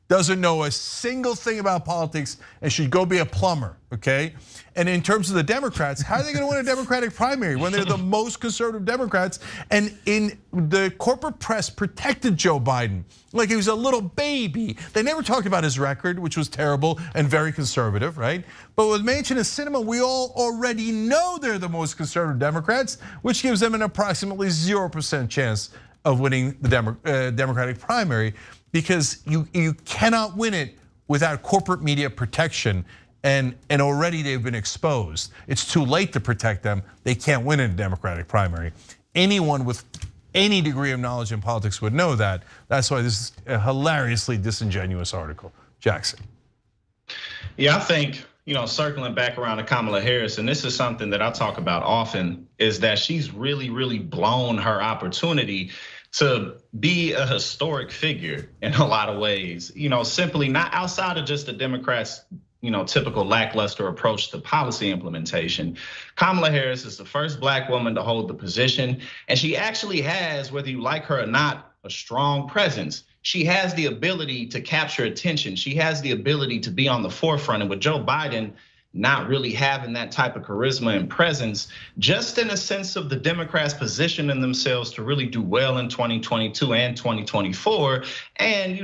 doesn't know a single thing about politics, and should go be a plumber, okay? And in terms of the Democrats, how are they gonna win a Democratic primary when they're the most conservative Democrats? And in the corporate press protected Joe Biden like he was a little baby. They never talked about his record, which was terrible and very conservative, right? But with Manchin and Sinema, we all already know they're the most conservative Democrats, which gives them an approximately 0% chance of winning the Democratic primary, because you cannot win it without corporate media protection. And already they've been exposed. It's too late to protect them. They can't win in a Democratic primary. Anyone with any degree of knowledge in politics would know that. That's why this is a hilariously disingenuous article. Jackson. Yeah, I think, circling back around to Kamala Harris, and this is something that I talk about often, is that she's really, really blown her opportunity to be a historic figure in a lot of ways. Simply not outside of just the Democrats' typical lackluster approach to policy implementation. Kamala Harris is the first Black woman to hold the position, and she actually has, whether you like her or not, a strong presence. She has the ability to capture attention. She has the ability to be on the forefront, and with Joe Biden not really having that type of charisma and presence, just in a sense of the Democrats positioning themselves to really do well in 2022 and 2024. And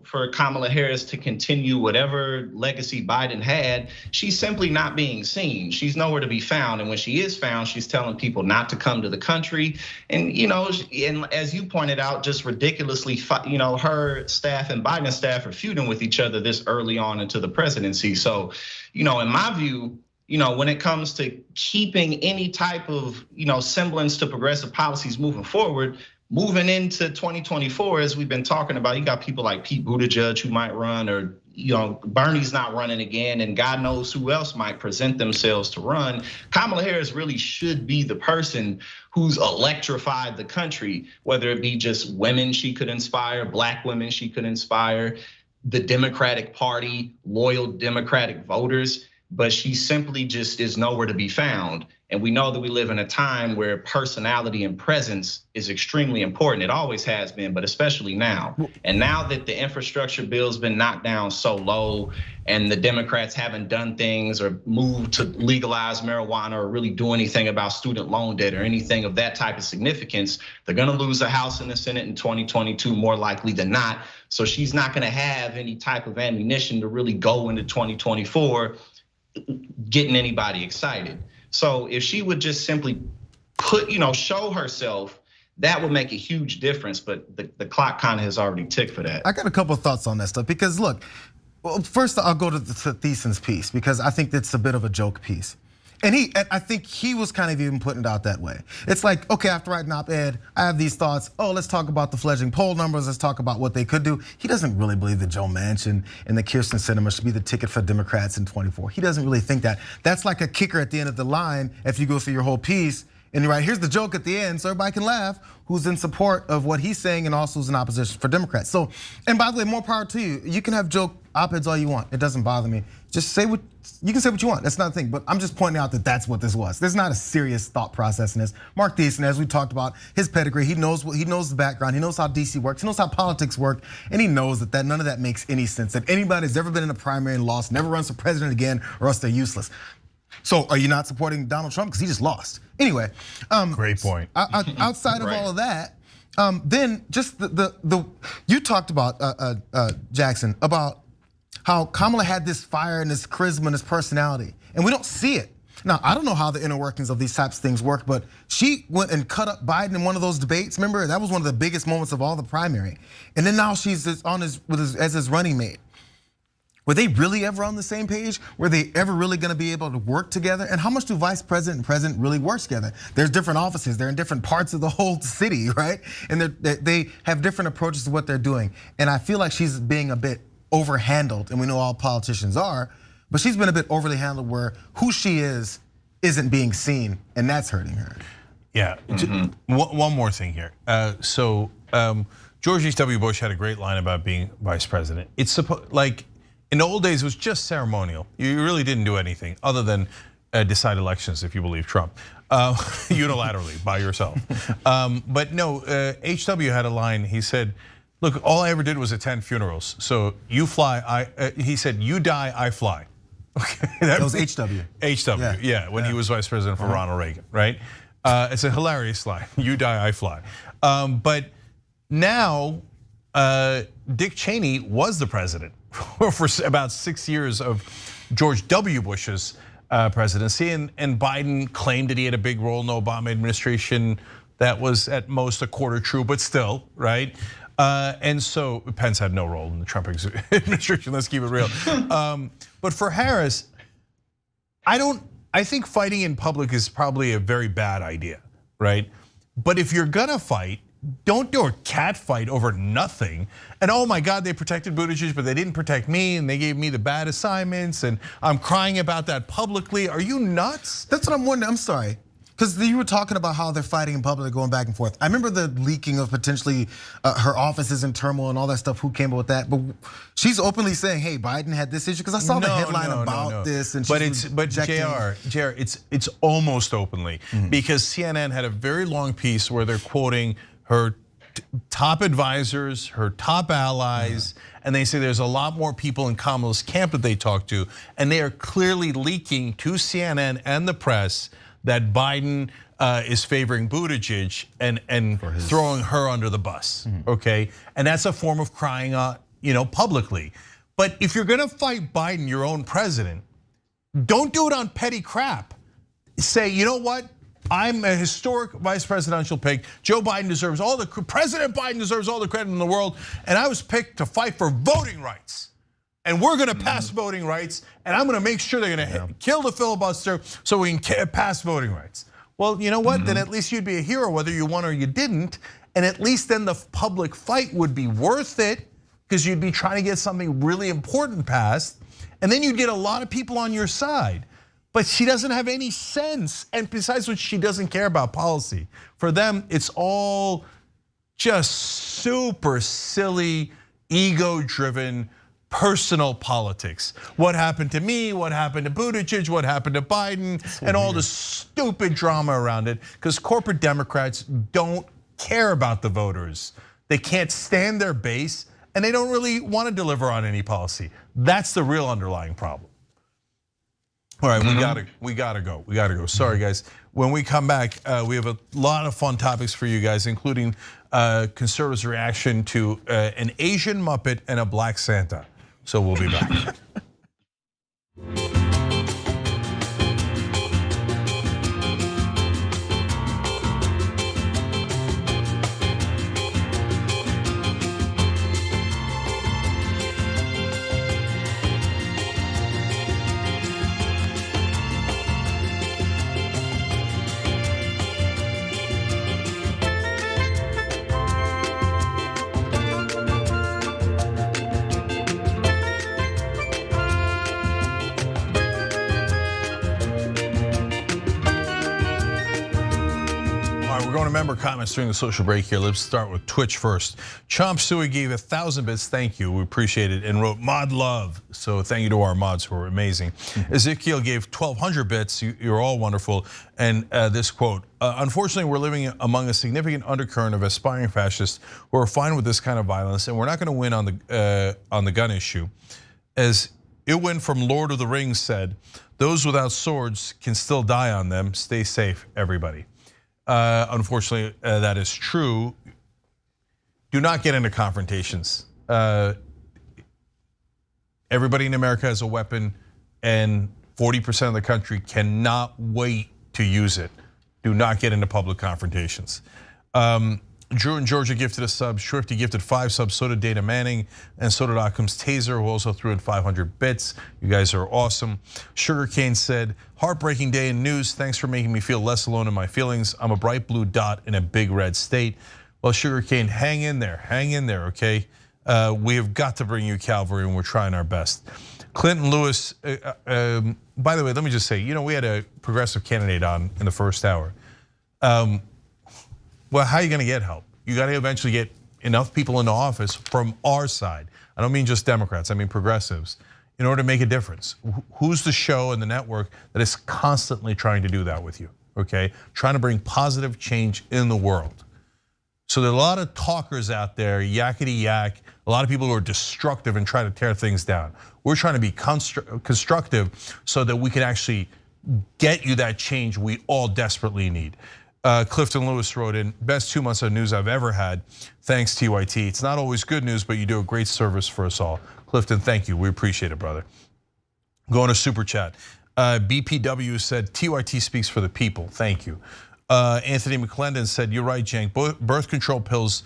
for Kamala Harris to continue whatever legacy Biden had, she's simply not being seen. She's nowhere to be found. And when she is found, she's telling people not to come to the country. And and as you pointed out, just ridiculously, her staff and Biden's staff are feuding with each other this early on into the presidency. So, in my view, when it comes to keeping any type of, semblance to progressive policies moving forward, moving into 2024, as we've been talking about, you got people like Pete Buttigieg who might run, or Bernie's not running again, and God knows who else might present themselves to run. Kamala Harris really should be the person who's electrified the country, whether it be just women she could inspire, Black women she could inspire, the Democratic Party, loyal Democratic voters, but she simply just is nowhere to be found. And we know that we live in a time where personality and presence is extremely important. It always has been, but especially now. And now that the infrastructure bill's been knocked down so low, and the Democrats haven't done things or moved to legalize marijuana or really do anything about student loan debt or anything of that type of significance, they're gonna lose the House and the Senate in 2022, more likely than not. So she's not gonna have any type of ammunition to really go into 2024 getting anybody excited. So if she would just simply show herself, that would make a huge difference. But the clock kind of has already ticked for that. I got a couple of thoughts on that stuff because look, well, first I'll go to Thiesen's piece because I think it's a bit of a joke piece. And I think he was kind of even putting it out that way. It's like, okay, after writing op-ed, I have these thoughts. Oh, let's talk about the fledgling poll numbers. Let's talk about what they could do. He doesn't really believe that Joe Manchin and the Manchin-Sinema should be the ticket for Democrats in 24. He doesn't really think that. That's like a kicker at the end of the line if you go through your whole piece. And you're right, here's the joke at the end, so everybody can laugh, who's in support of what he's saying and also who's in opposition for Democrats. So, and by the way, more power to you. You can have joke op-eds all you want. It doesn't bother me. Just say what, you can say what you want. That's not the thing, but I'm just pointing out that that's what this was. There's not a serious thought process in this. Mark Thiessen, as we talked about, his pedigree, he knows the background, he knows how DC works, he knows how politics work, and he knows that none of that makes any sense. That anybody's ever been in a primary and lost, never runs for president again, or else they're useless. So are you not supporting Donald Trump? Because he just lost. Anyway. Great point. Outside of all of that, then just you talked about, Jackson, about how Kamala had this fire and this charisma and this personality, and we don't see it. Now, I don't know how the inner workings of these types of things work, but she went and cut up Biden in one of those debates. Remember, that was one of the biggest moments of all the primary. And then now she's as his running mate. Were they really ever on the same page? Were they ever really gonna be able to work together? And how much do vice president and president really work together? There's different offices, they're in different parts of the whole city, right? And they have different approaches to what they're doing. And I feel like she's being a bit overhandled, and we know all politicians are, but she's been a bit overly handled where who she is isn't being seen, and that's hurting her. Yeah, one more thing here. George H.W. Bush had a great line about being vice president. It's like, in the old days, it was just ceremonial. You really didn't do anything other than decide elections, if you believe Trump, unilaterally by yourself. But no, HW had a line. He said, "Look, all I ever did was attend funerals. So you fly, he said, you die, I fly." Okay, that was HW. HW, yeah, when he was vice president for Ronald Reagan, right? It's a hilarious line. You die, I fly. But now, Dick Cheney was the president for about 6 years of George W. Bush's presidency, and Biden claimed that he had a big role in the Obama administration. That was at most a quarter true, but still, right? And so Pence had no role in the Trump administration, let's keep it real. But for Harris, I think fighting in public is probably a very bad idea, right? But if you're gonna fight, don't do a cat fight over nothing. And oh my God, they protected Buttigieg, but they didn't protect me, and they gave me the bad assignments, and I'm crying about that publicly. Are you nuts? That's what I'm wondering. I'm sorry. Because you were talking about how they're fighting in public, going back and forth. I remember the leaking of potentially her office is in turmoil and all that stuff. Who came up with that? But she's openly saying, "Hey, Biden had this issue." Because I saw the headline about this, and but JR, it's almost openly because CNN had a very long piece where they're quoting her top advisors, her top allies, and they say there's a lot more people in Kamala's camp that they talk to, and they are clearly leaking to CNN and the press that Biden is favoring Buttigieg and throwing her under the bus, okay? And that's a form of crying publicly. But if you're gonna fight Biden, your own president, don't do it on petty crap. Say, you know what? I'm a historic vice presidential pick. Joe Biden deserves President Biden deserves all the credit in the world, and I was picked to fight for voting rights. And we're gonna pass voting rights, and I'm gonna make sure they're gonna kill the filibuster so we can pass voting rights. Well, you know what? Then at least you'd be a hero whether you won or you didn't, and at least then the public fight would be worth it because you'd be trying to get something really important passed, and then you'd get a lot of people on your side. But she doesn't have any sense, and besides which, she doesn't care about policy. For them, it's all just super silly, ego-driven, personal politics. What happened to me, what happened to Buttigieg, what happened to Biden, and all the stupid drama around it, because corporate Democrats don't care about the voters. They can't stand their base, and they don't really want to deliver on any policy. That's the real underlying problem. All right, we gotta go. Sorry, guys. When we come back, we have a lot of fun topics for you guys, including conservatives' reaction to an Asian Muppet and a Black Santa. So we'll be back. we're going to member comments during the social break here. Let's start with Twitch first. Chomp Suey gave 1,000 bits, thank you, we appreciate it, and wrote mod love. So thank you to our mods who are amazing. Ezekiel gave 1,200 bits, you're all wonderful. And this quote, unfortunately, we're living among a significant undercurrent of aspiring fascists who are fine with this kind of violence, and we're not gonna win on the gun issue. As Iwin from Lord of the Rings said, those without swords can still die on them. Stay safe, everybody. Unfortunately, that is true. Do not get into confrontations. Everybody in America has a weapon, and 40% of the country cannot wait to use it. Do not get into public confrontations. Drew in Georgia gifted a sub. Shrifty gifted 5 subs. So did Dana Manning, and so did Occam's Taser, who also threw in 500 bits. You guys are awesome. Sugarcane said, heartbreaking day in news. Thanks for making me feel less alone in my feelings. I'm a bright blue dot in a big red state. Well, Sugarcane, hang in there, okay? We have got to bring you cavalry, and we're trying our best. Clinton Lewis, by the way, let me just say, we had a progressive candidate on in the first hour. Well, how are you gonna get help? You gotta eventually get enough people into office from our side. I don't mean just Democrats, I mean progressives, in order to make a difference. Who's the show and the network that is constantly trying to do that with you, okay? Trying to bring positive change in the world. So there are a lot of talkers out there, yakety yak, a lot of people who are destructive and try to tear things down. We're trying to be constructive so that we can actually get you that change we all desperately need. Clifton Lewis wrote in, best 2 months of news I've ever had. Thanks, TYT. It's not always good news, but you do a great service for us all. Clifton, thank you. We appreciate it, brother. Going to Super Chat. BPW said, TYT speaks for the people. Thank you. Anthony McClendon said, you're right, Cenk. Birth control pills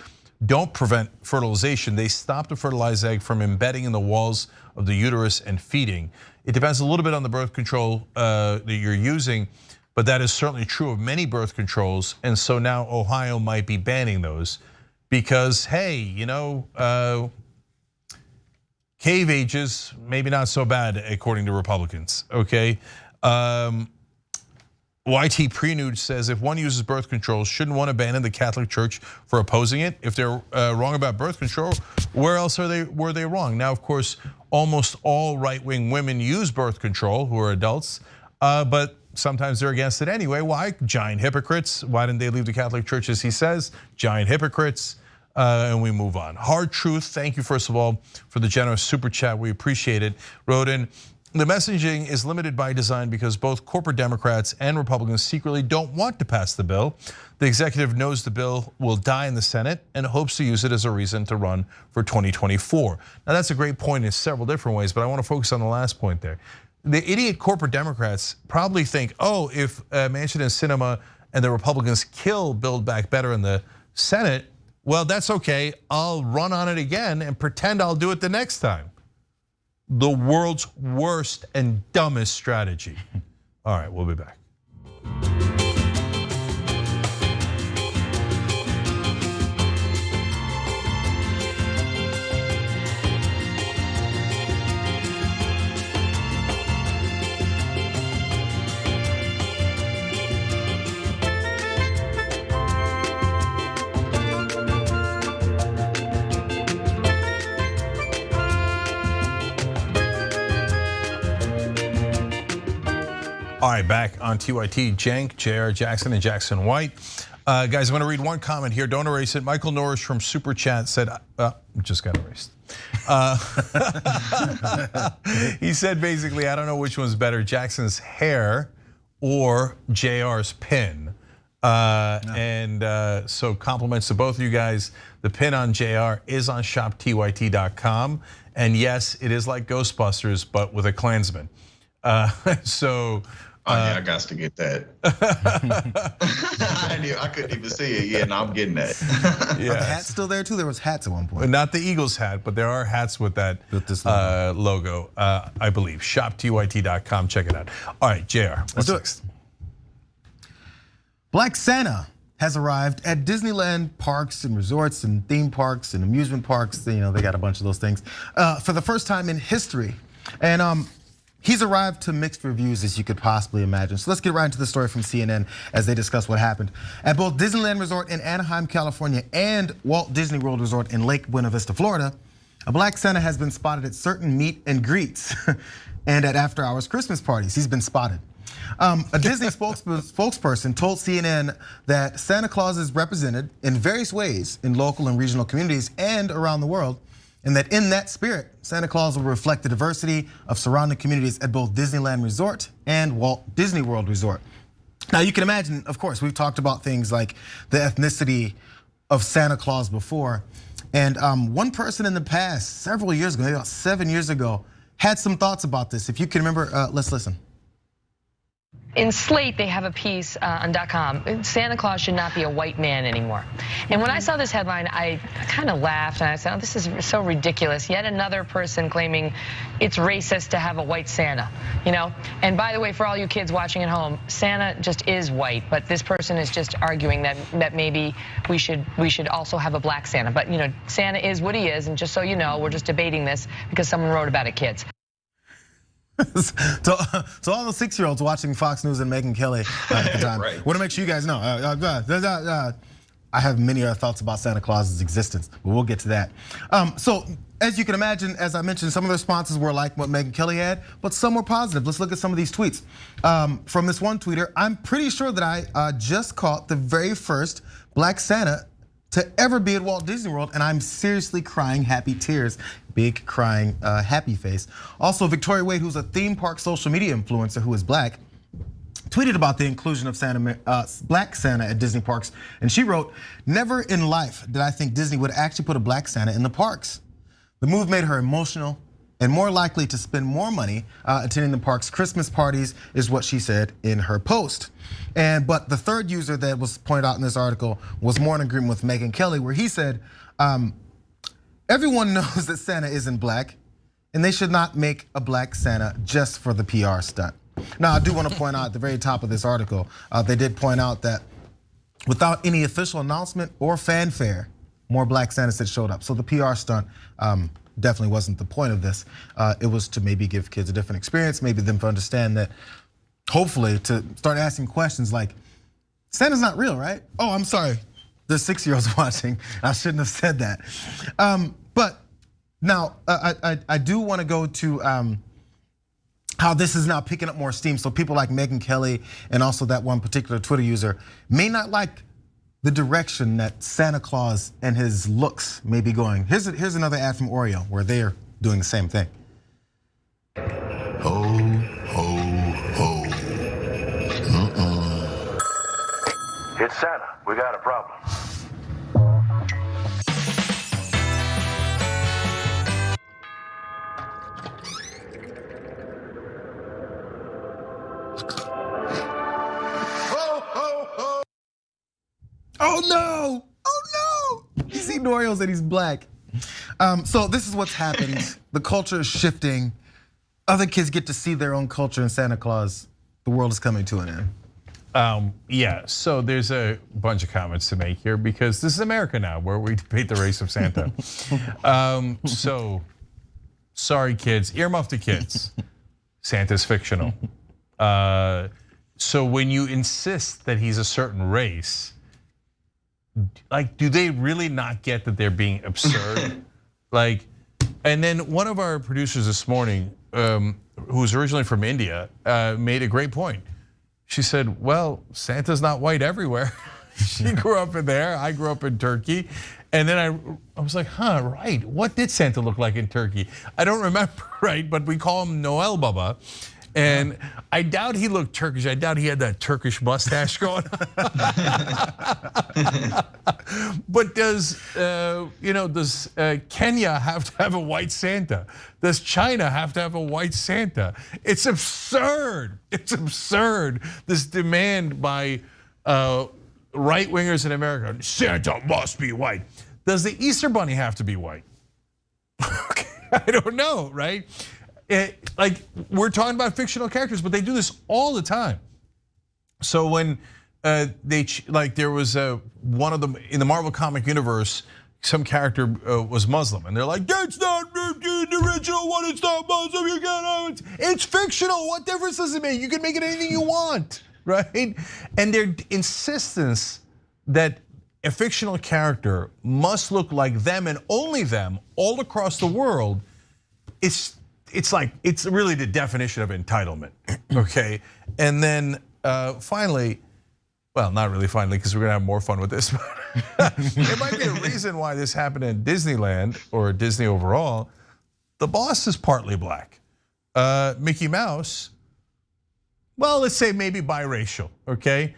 don't prevent fertilization. They stop the fertilized egg from embedding in the walls of the uterus and feeding. It depends a little bit on the birth control that you're using, but that is certainly true of many birth controls. And so now Ohio might be banning those because, hey, cave ages, maybe not so bad according to Republicans, okay? YT Prenude says, if one uses birth control, shouldn't one abandon the Catholic Church for opposing it? If they're wrong about birth control, where else were they wrong? Now, of course, almost all right-wing women use birth control who are adults, but sometimes they're against it anyway. Why? Giant hypocrites. Why didn't they leave the Catholic Church, as he says? Giant hypocrites, and we move on. Hard Truth, thank you first of all for the generous super chat, we appreciate it. Wrote in, the messaging is limited by design because both corporate Democrats and Republicans secretly don't want to pass the bill. The executive knows the bill will die in the Senate and hopes to use it as a reason to run for 2024. Now that's a great point in several different ways, but I want to focus on the last point there. The idiot corporate Democrats probably think, if Manchin-Sinema and the Republicans kill Build Back Better in the Senate, well, that's okay. I'll run on it again and pretend I'll do it the next time. The world's worst and dumbest strategy. All right, we'll be back. All right, back on TYT, Cenk, JR Jackson, and Jackson White. Guys, I'm gonna read one comment here, don't erase it. Michael Norris from Super Chat said, just got erased. He said basically, I don't know which one's better, Jackson's hair or JR's pin. And so compliments to both of you guys. The pin on JR is on shoptyt.com. And yes, it is like Ghostbusters, but with a Klansman. I got to get that. I couldn't even see it. Yeah, no, I'm getting that. Yeah. Are the hats still there too? There was hats at one point. Not the Eagles hat, but there are hats with that logo, I believe. Shoptyt.com, check it out. All right, JR, what's next? Black Santa has arrived at Disneyland parks and resorts and theme parks and amusement parks. They got a bunch of those things for the first time in history. And He's arrived to mixed reviews as you could possibly imagine. So let's get right into the story from CNN as they discuss what happened. At both Disneyland Resort in Anaheim, California and Walt Disney World Resort in Lake Buena Vista, Florida, a black Santa has been spotted at certain meet and greets and at after hours Christmas parties. He's been spotted. A Disney spokesperson told CNN that Santa Claus is represented in various ways in local and regional communities and around the world, and that in that spirit, Santa Claus will reflect the diversity of surrounding communities at both Disneyland Resort and Walt Disney World Resort. Now you can imagine, of course, we've talked about things like the ethnicity of Santa Claus before. And one person in the past, several years ago, maybe about 7 years ago, had some thoughts about this. If you can remember, let's listen. In Slate, they have a piece on .com. Santa Claus should not be a white man anymore. And when I saw this headline, I kind of laughed and I said, oh, this is so ridiculous. Yet another person claiming it's racist to have a white Santa, you know? And by the way, for all you kids watching at home, Santa just is white, but this person is just arguing that maybe we should also have a black Santa. But you know, Santa is what he is, and just so you know, we're just debating this because someone wrote about it, kids. So all the 6-year-olds watching Fox News and Megyn Kelly at the time, Right. want to make sure you guys know. I have many other thoughts about Santa Claus's existence, but we'll get to that. So as you can imagine, as I mentioned, some of the responses were like what Megyn Kelly had, but some were positive. Let's look at some of these tweets. From this one tweeter, I'm pretty sure that I just caught the very first black Santa to ever be at Walt Disney World, and I'm seriously crying happy tears. Big crying happy face. Also, Victoria Wade, who's a theme park social media influencer who is black, tweeted about the inclusion of black Santa at Disney parks. And she wrote, never in life did I think Disney would actually put a black Santa in the parks. The move made her emotional and more likely to spend more money attending the park's Christmas parties, is what she said in her post. But the third user that was pointed out in this article was more in agreement with Megyn Kelly, where he said, everyone knows that Santa isn't black, and they should not make a black Santa just for the PR stunt. Now, I do want to point out at the very top of this article, they did point out that without any official announcement or fanfare, more black Santas had showed up. So the PR stunt definitely wasn't the point of this. It was to maybe give kids a different experience, maybe them to understand that, hopefully to start asking questions like, Santa's not real, right? Oh, I'm sorry. There's 6-year-olds watching. I shouldn't have said that. But now I do want to go to how this is now picking up more steam. So people like Megyn Kelly and also that one particular Twitter user may not like the direction that Santa Claus and his looks may be going. Here's another ad from Oreo where they're doing the same thing. Ho, ho, ho. It's Santa. We got a problem. Oh no! Oh no! He's eating Oreos and he's black. So this is what's happened. The culture is shifting. Other kids get to see their own culture in Santa Claus. The world is coming to an end. Yeah, so there's a bunch of comments to make here because this is America now, where we debate the race of Santa. So, sorry kids, earmuff to kids. Santa's fictional. So when you insist that he's a certain race, like, do they really not get that they're being absurd? Like, and then one of our producers this morning, who's originally from India, made a great point. She said, well, Santa's not white everywhere. She grew up in there, I grew up in Turkey. And then I was like, huh, right, what did Santa look like in Turkey? I don't remember, right, but we call him Noel Baba. And I doubt he looked Turkish. I doubt he had that Turkish mustache going on. But does Kenya have to have a white Santa? Does China have to have a white Santa? It's absurd. It's absurd. This demand by right wingers in America: Santa must be white. Does the Easter Bunny have to be white? I don't know, right? Like, we're talking about fictional characters, but they do this all the time. So when there was one of them in the Marvel comic universe, some character was Muslim, and they're like, that's not the original one, it's not Muslim, you can't. It's fictional, what difference does it make? You can make it anything you want, right? And their insistence that a fictional character must look like them and only them all across the world, it's really the definition of entitlement, okay? And then finally, well, not really finally, because we're gonna have more fun with this, but it might be a reason why this happened in Disneyland or Disney overall. The boss is partly black. Mickey Mouse, well, let's say maybe biracial, okay?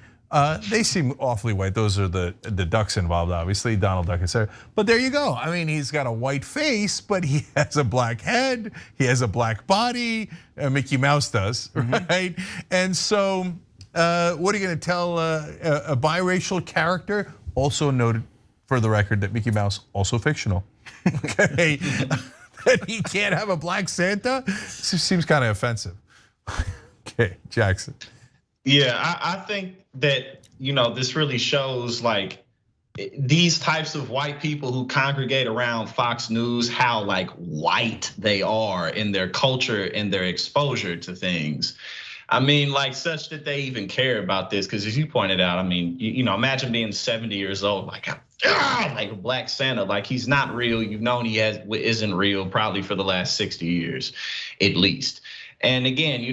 They seem awfully white. Those are the ducks involved, obviously, Donald Duck, etc. But there you go. I mean, he's got a white face, but he has a black head. He has a black body. Mickey Mouse does, right? And so, what are you going to tell a biracial character? Also noted for the record that Mickey Mouse also fictional. Okay, that he can't have a black Santa seems kind of offensive. Okay, Jackson. Yeah, I think that, this really shows like these types of white people who congregate around Fox News, how like white they are in their culture and their exposure to things. I mean, like such that they even care about this, because as you pointed out, I mean, imagine being 70 years old, like a black Santa, like he's not real. You've known he isn't real probably for the last 60 years, at least. And again,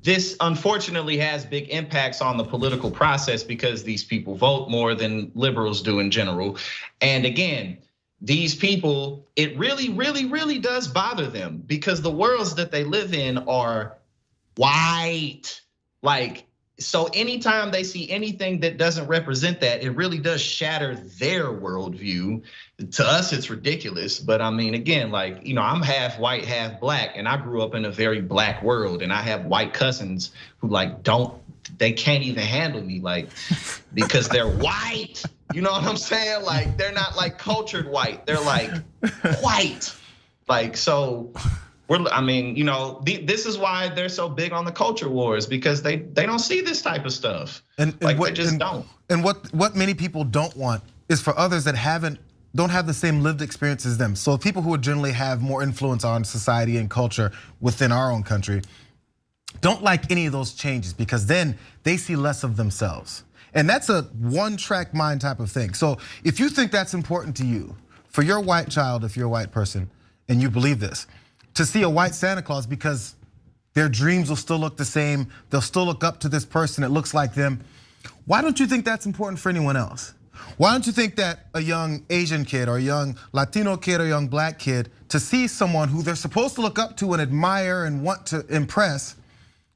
this unfortunately has big impacts on the political process because these people vote more than liberals do in general. And again, these people, it really, really, really does bother them because the worlds that they live in are white. Like, so anytime they see anything that doesn't represent that, it really does shatter their worldview. To us, it's ridiculous. But I mean, again, like, I'm half white, half black, and I grew up in a very black world. And I have white cousins who like they can't even handle me, like, because they're white. You know what I'm saying? Like, they're not like cultured white. They're like white. Like, so this is why they're so big on the culture wars, because they don't see this type of stuff. They just don't. And what many people don't want is for others that don't have the same lived experience as them. So people who would generally have more influence on society and culture within our own country don't like any of those changes, because then they see less of themselves. And that's a one-track mind type of thing. So if you think that's important to you, for your white child, if you're a white person and you believe this, to see a white Santa Claus because their dreams will still look the same, they'll still look up to this person that looks like them, why don't you think that's important for anyone else? Why don't you think that a young Asian kid or a young Latino kid or a young black kid, to see someone who they're supposed to look up to and admire and want to impress,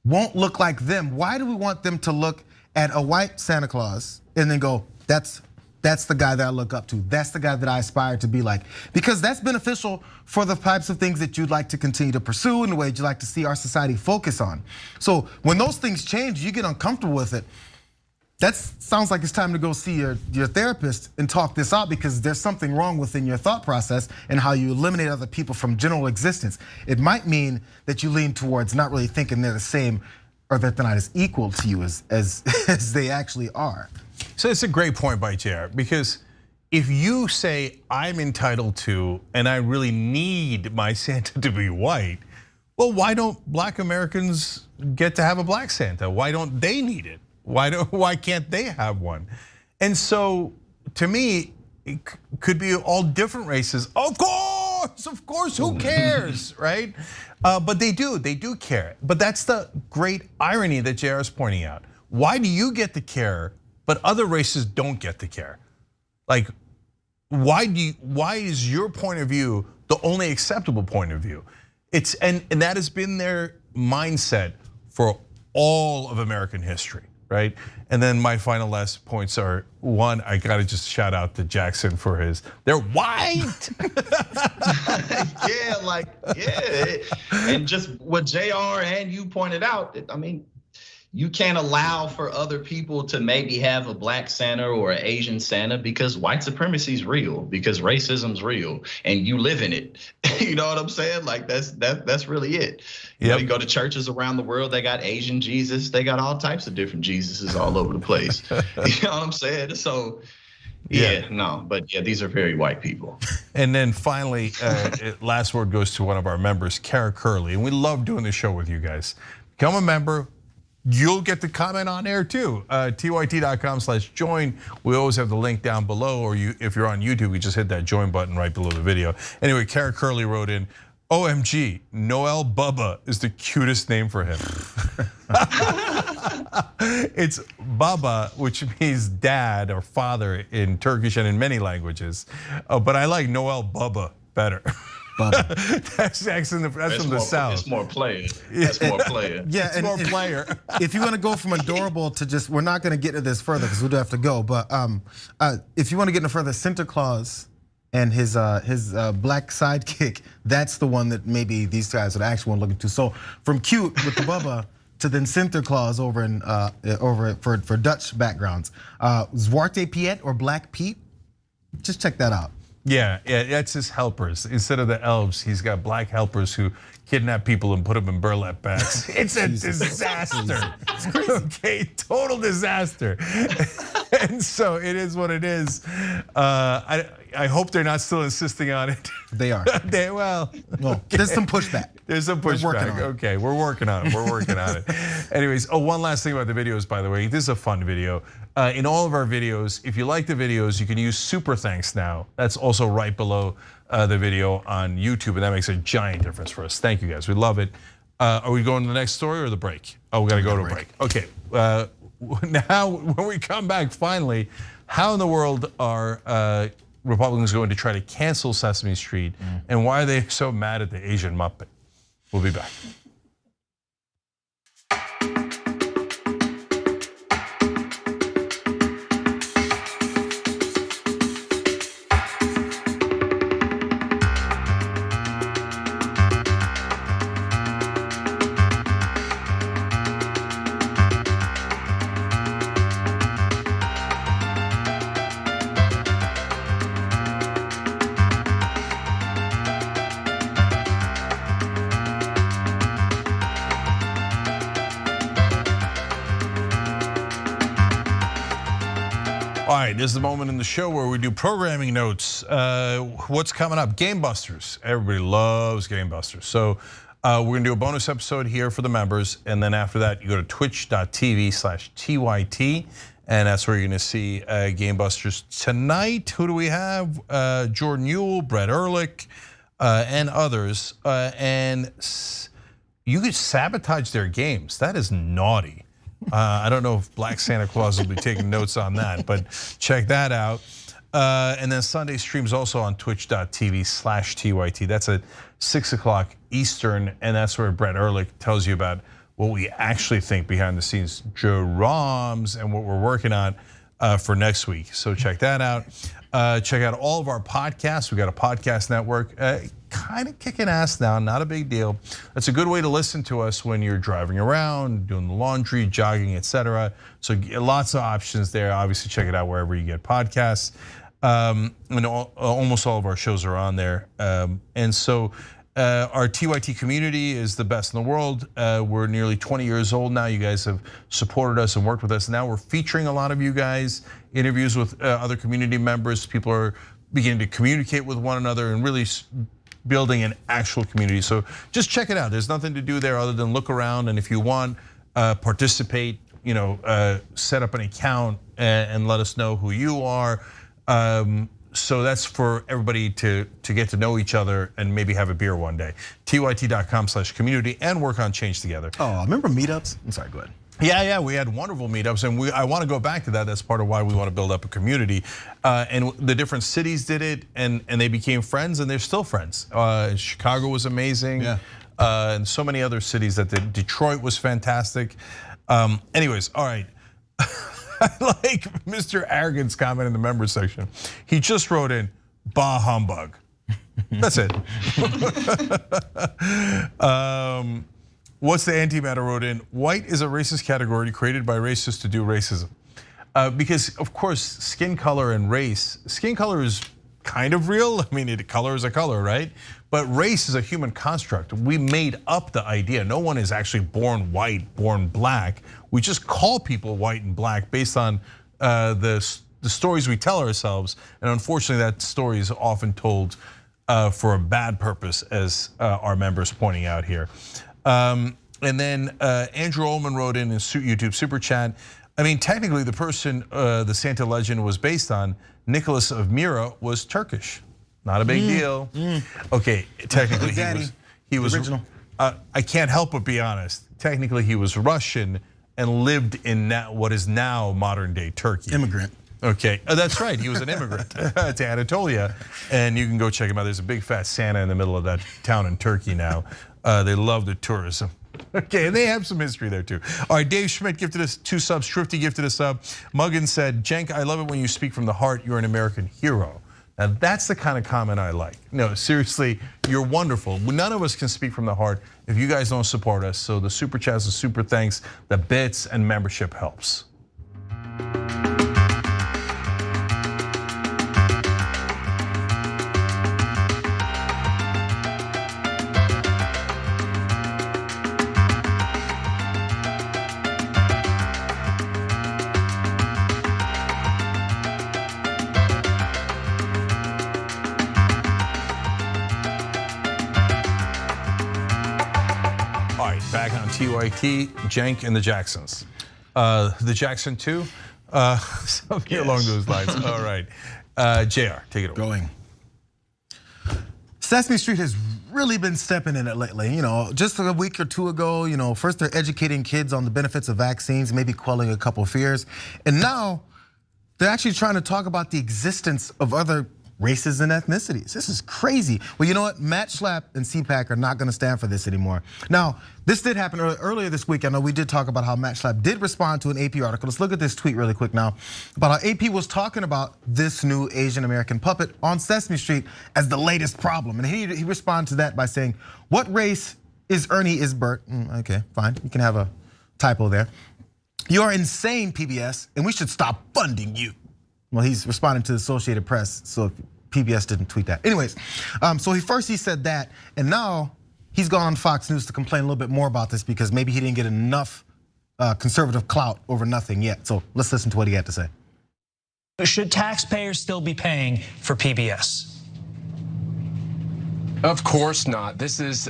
won't look like them? Why do we want them to look at a white Santa Claus and then go, that's the guy that I look up to, that's the guy that I aspire to be like? Because that's beneficial for the types of things that you'd like to continue to pursue and the ways you'd like to see our society focus on. So when those things change, you get uncomfortable with it. That sounds like it's time to go see your therapist and talk this out, because there's something wrong within your thought process and how you eliminate other people from general existence. It might mean that you lean towards not really thinking they're the same or that they're not as equal to you as they actually are. So it's a great point by JR, because if you say I'm entitled to and I really need my Santa to be white, well, why don't black Americans get to have a black Santa? Why don't they need it? Why can't they have one? And so to me, it could be all different races. Of course, who cares, right? But they do care. But that's the great irony that JR is pointing out. Why do you get to care, but other races don't get to care? Like, why is your point of view the only acceptable point of view? And that has been their mindset for all of American history, right? And then my final last points are, one, I gotta just shout out to Jackson for they're white. Yeah, and just what JR and you pointed out, I mean, you can't allow for other people to maybe have a black Santa or an Asian Santa because white supremacy is real, because racism's real, and you live in it. You know what I'm saying? Like that's really it. You know, you go to churches around the world, they got Asian Jesus, they got all types of different Jesuses all over the place. You know what I'm saying? So, Yeah, no, but yeah, these are very white people. And then finally, last word goes to one of our members, Kara Curley. And we love doing this show with you guys. Become a member. You'll get to comment on air too. TYT.com/join. We always have the link down below, or if you're on YouTube, you just hit that join button right below the video. Anyway, Kara Curley wrote in, OMG, Noel Baba is the cutest name for him. It's Baba, which means dad or father in Turkish and in many languages. But I like Noel Baba better. That's from the South. It's more player. That's more player. Yeah, it's more player. If you want to go from adorable to just, we're not going to get into this further because we do have to go. But if you want to get into further, Santa Claus and his black sidekick, that's the one that maybe these guys would actually want to look into. So from cute with the Bubba to then Santa Claus over for Dutch backgrounds, Zwarte Piet or Black Pete, just check that out. Yeah, that's his helpers. Instead of the elves, he's got black helpers who kidnap people and put them in burlap bags. It's a disaster. It's crazy. Okay, total disaster. And so it is what it is. I hope they're not still insisting on it. They are. Well, there's some pushback. There's some pushback. Okay, we're working on it. We're working on it. Anyways, one last thing about the videos, by the way. This is a fun video. In all of our videos, if you like the videos, you can use super thanks now. That's also right below the video on YouTube, and that makes a giant difference for us. Thank you guys. We love it. Are we going to the next story or the break? Oh, we got to go to a break. Okay. Now, when we come back, finally, how in the world are Republicans going to try to cancel Sesame Street, and why are they so mad at the Asian Muppet? We'll be back. All right, this is the moment in the show where we do programming notes. What's coming up? Game Busters. Everybody loves Game Busters. So we're gonna do a bonus episode here for the members, and then after that, you go to twitch.tv/TYT, and that's where you're gonna see Game Busters tonight. Who do we have? Jordan Ewell, Brett Ehrlich, and others. And you could sabotage their games. That is naughty. I don't know if Black Santa Claus will be taking notes on that, but check that out. And then Sunday streams also on twitch.tv/TYT. That's at 6 o'clock Eastern, and that's where Brett Ehrlich tells you about what we actually think behind the scenes, Joe Roms, and what we're working on for next week. So check that out. Check out all of our podcasts. We got a podcast network, kind of kicking ass now, not a big deal. That's a good way to listen to us when you're driving around, doing the laundry, jogging, etc. So lots of options there. Obviously, check it out wherever you get podcasts. And almost all of our shows are on there. And so our TYT community is the best in the world. We're nearly 20 years old now. You guys have supported us and worked with us. Now we're featuring a lot of you guys, interviews with other community members. People are beginning to communicate with one another and really building an actual community. So just check it out. There's nothing to do there other than look around, and if you want, participate, set up an account and let us know who you are. So that's for everybody to get to know each other and maybe have a beer one day. TYT.com/community and work on change together. Oh, remember meetups? I'm sorry, go ahead. Yeah, we had wonderful meetups, and I want to go back to that. That's part of why we want to build up a community. And the different cities did it, and they became friends, and they're still friends. Chicago was amazing, and so many other cities that did. Detroit was fantastic. Anyways, all right. I like Mr. Arrogant's comment in the members section. He just wrote in, "Bah humbug." That's it. What's the antimatter wrote in? White is a racist category created by racists to do racism. Because of course, skin color and race, skin color is kind of real. I mean, color is a color, right? But race is a human construct. We made up the idea. No one is actually born white, born black. We just call people white and black based on the the stories we tell ourselves, and unfortunately that story is often told for a bad purpose, as our members pointing out here. And then Andrew Ullman wrote in his YouTube super chat, I mean, technically the person the Santa legend was based on, Nicholas of Myra, was Turkish. Not a big deal. Okay, technically he was original. I can't help but be honest. Technically he was Russian and lived in what is now modern day Turkey. Immigrant. Okay, that's right. He was an immigrant to Anatolia, and you can go check him out. There's a big fat Santa in the middle of that town in Turkey now. They love the tourism. Okay, and they have some history there too. All right, Dave Schmidt gifted us 2 subs. Shrifty gifted a sub. Muggin said, Cenk, I love it when you speak from the heart. You're an American hero. Now that's the kind of comment I like. No, seriously, you're wonderful. None of us can speak from the heart if you guys don't support us. So the super chats, the super thanks, the bits, and membership helps. Back on TYT, Cenk and the Jacksons. The Jackson 2, something along those lines. All right, JR, take it away. Going. Sesame Street has really been stepping in it lately. Just a week or 2 ago, first they're educating kids on the benefits of vaccines, maybe quelling a couple fears. And now they're actually trying to talk about the existence of other races and ethnicities. This is crazy. Well, you know what? Matt Schlapp and CPAC are not going to stand for this anymore. Now, this did happen earlier this week. I know we did talk about how Matt Schlapp did respond to an AP article. Let's look at this tweet really quick now about how AP was talking about this new Asian American puppet on Sesame Street as the latest problem. And he responded to that by saying, what race is Ernie Isbert? Okay, fine. You can have a typo there. You are insane, PBS, and we should stop funding you. Well, he's responding to the Associated Press, so PBS didn't tweet that. Anyways, so he said that, and now he's gone on Fox News to complain a little bit more about this because maybe he didn't get enough conservative clout over nothing yet. So let's listen to what he had to say. Should taxpayers still be paying for PBS? Of course not. This is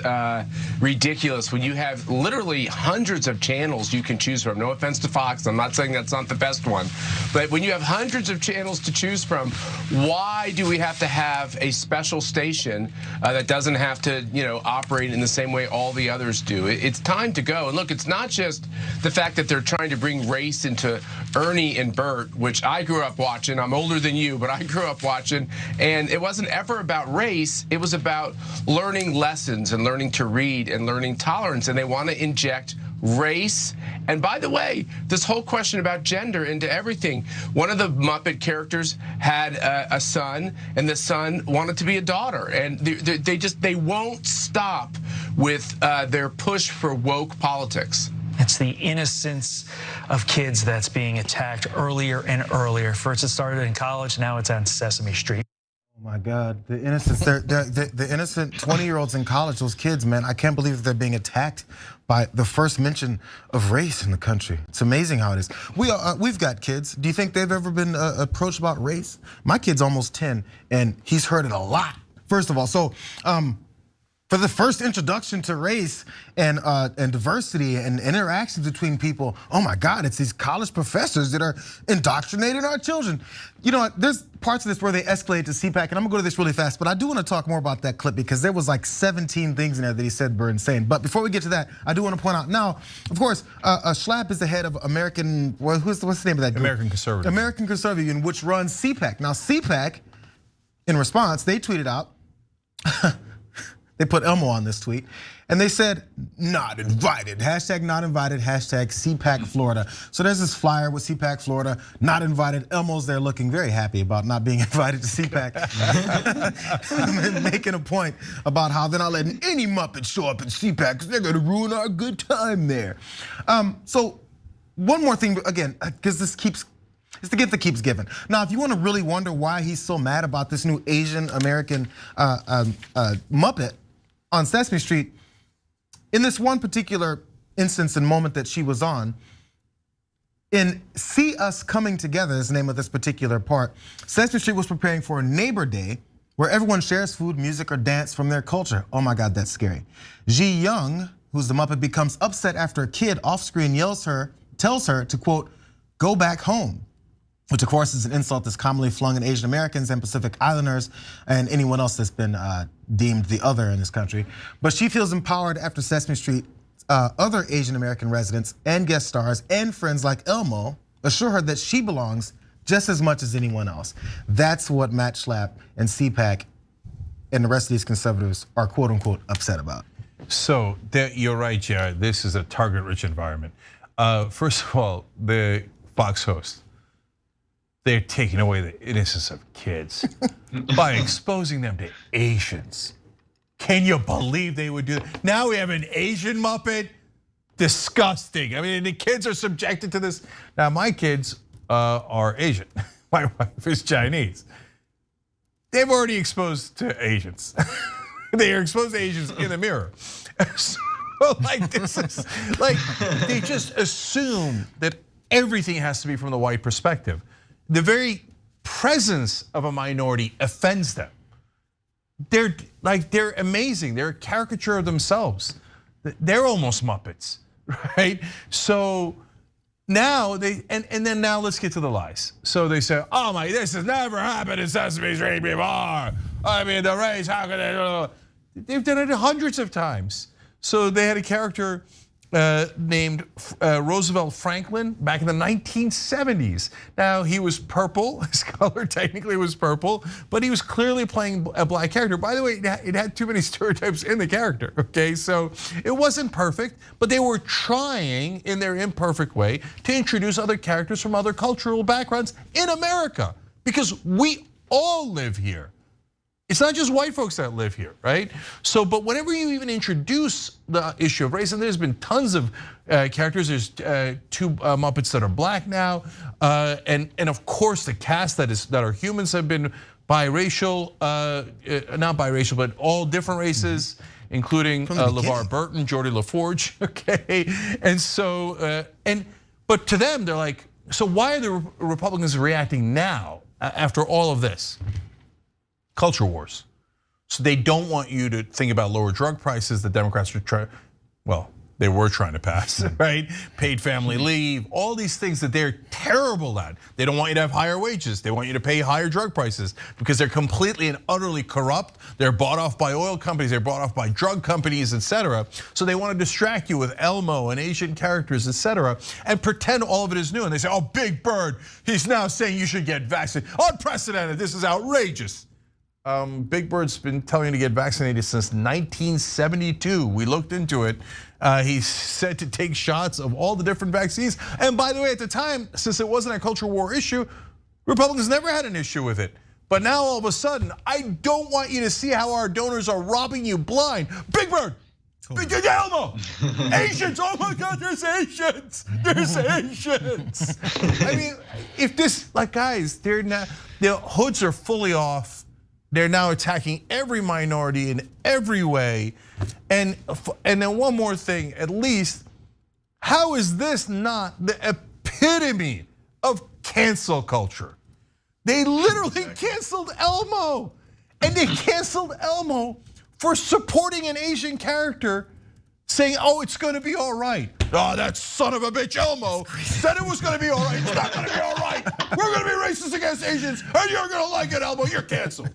ridiculous when you have literally hundreds of channels you can choose from. No offense to Fox, I'm not saying that's not the best one. But when you have hundreds of channels to choose from, why do we have to have a special station that doesn't have to, operate in the same way all the others do? It's time to go. And look, it's not just the fact that they're trying to bring race into Ernie and Bert, which I grew up watching. I'm older than you, but I grew up watching. And it wasn't ever about race. It was about learning lessons and learning to read and learning tolerance, and they want to inject race. And by the way, this whole question about gender into everything. One of the Muppet characters had a son, and the son wanted to be a daughter, and they won't stop with their push for woke politics. It's the innocence of kids that's being attacked earlier and earlier. First it started in college, now it's on Sesame Street. Oh my God, the innocence, the innocent 20-year-olds in college, those kids, man, I can't believe they're being attacked by the first mention of race in the country. It's amazing how it is. We've got kids. Do you think they've ever been approached about race? My kid's almost 10, and he's heard it a lot, first of all. So, for the first introduction to race and diversity and interactions between people, oh my God, it's these college professors that are indoctrinating our children. You know what, there's parts of this where they escalate to CPAC, and I'm gonna go to this really fast, but I do wanna talk more about that clip because there was like 17 things in there that he said were insane. But before we get to that, I do wanna point out now, of course, Schlapp is the head of American, what's the name of that group? American Conservative. American Conservative Union, which runs CPAC. Now CPAC, in response, they tweeted out, they put Elmo on this tweet, and they said, not invited, hashtag not invited, hashtag CPAC Florida. So there's this flyer with CPAC Florida, not invited. Elmo's there looking very happy about not being invited to CPAC. Making a point about how they're not letting any Muppets show up at CPAC because they're gonna ruin our good time there. So one more thing, again, because it's the gift that keeps giving. Now, if you want to really wonder why he's so mad about this new Asian American Muppet on Sesame Street, in this one particular instance and moment that she was on, In See Us Coming Together is the name of this particular part. Sesame Street was preparing for a Neighbor Day where everyone shares food, music, or dance from their culture. Oh my God, that's scary. Ji Young, who's the Muppet, becomes upset after a kid off screen tells her to, quote, go back home, which of course is an insult that's commonly flung at Asian Americans and Pacific Islanders and anyone else that's been deemed the other in this country. But she feels empowered after Sesame Street other Asian American residents and guest stars and friends like Elmo assure her that she belongs just as much as anyone else. That's what Matt Schlapp and CPAC and the rest of these conservatives are quote unquote upset about. So you're right, Jared, this is a target-rich environment. First of all, the Fox host, they're taking away the innocence of kids by exposing them to Asians. Can you believe they would do that? Now we have an Asian Muppet? Disgusting. I mean, the kids are subjected to this. Now my kids are Asian. My wife is Chinese. They've already exposed to Asians. They are exposed to Asians in the mirror. So like this is, like they just assume that everything has to be from the white perspective. The very presence of a minority offends them. They're amazing. They're a caricature of themselves. They're almost Muppets, right? So now and then now let's get to the lies. So they say, oh my, this has never happened in Sesame Street before. I mean, the race, how could they? They've done it hundreds of times. So they had a character named Roosevelt Franklin back in the 1970s. Now he was purple, his color technically was purple, but he was clearly playing a black character. By the way, it had too many stereotypes in the character, okay? So it wasn't perfect, but they were trying in their imperfect way to introduce other characters from other cultural backgrounds in America, because we all live here. It's not just white folks that live here, right? So, but whenever you even introduce the issue of race, and there's been tons of characters, there's two Muppets that are black now, and of course the cast that are humans have been biracial, not biracial, but all different races, including LeVar Burton, Geordie LaForge, okay? And so, but to them, they're like, so why are the Republicans reacting now after all of this? Culture wars. So they don't want you to think about lower drug prices. The Democrats are they were trying to pass, right? Paid family leave, all these things that they're terrible at. They don't want you to have higher wages. They want you to pay higher drug prices because they're completely and utterly corrupt. They're bought off by oil companies, they're bought off by drug companies, etc. So they want to distract you with Elmo and Asian characters, etc. and pretend all of it is new. And they say, oh, Big Bird, he's now saying you should get vaccinated. Unprecedented, this is outrageous. Big Bird's been telling you to get vaccinated since 1972. We looked into it. He's said to take shots of all the different vaccines. And by the way, at the time, since it wasn't a culture war issue, Republicans never had an issue with it. But now all of a sudden, I don't want you to see how our donors are robbing you blind. Big Bird, Big Elmo, Asians, oh my God, there's Asians, there's Asians. I mean, if this, like guys, their hoods are fully off. They're now attacking every minority in every way. And then one more thing, at least, how is this not the epitome of cancel culture? They literally canceled Elmo. And they canceled Elmo for supporting an Asian character, saying, oh, it's gonna be all right. Oh, that son of a bitch Elmo said it was gonna be all right. It's not gonna be all right. We're gonna be racist against Asians, and you're gonna like it, Elmo, you're canceled.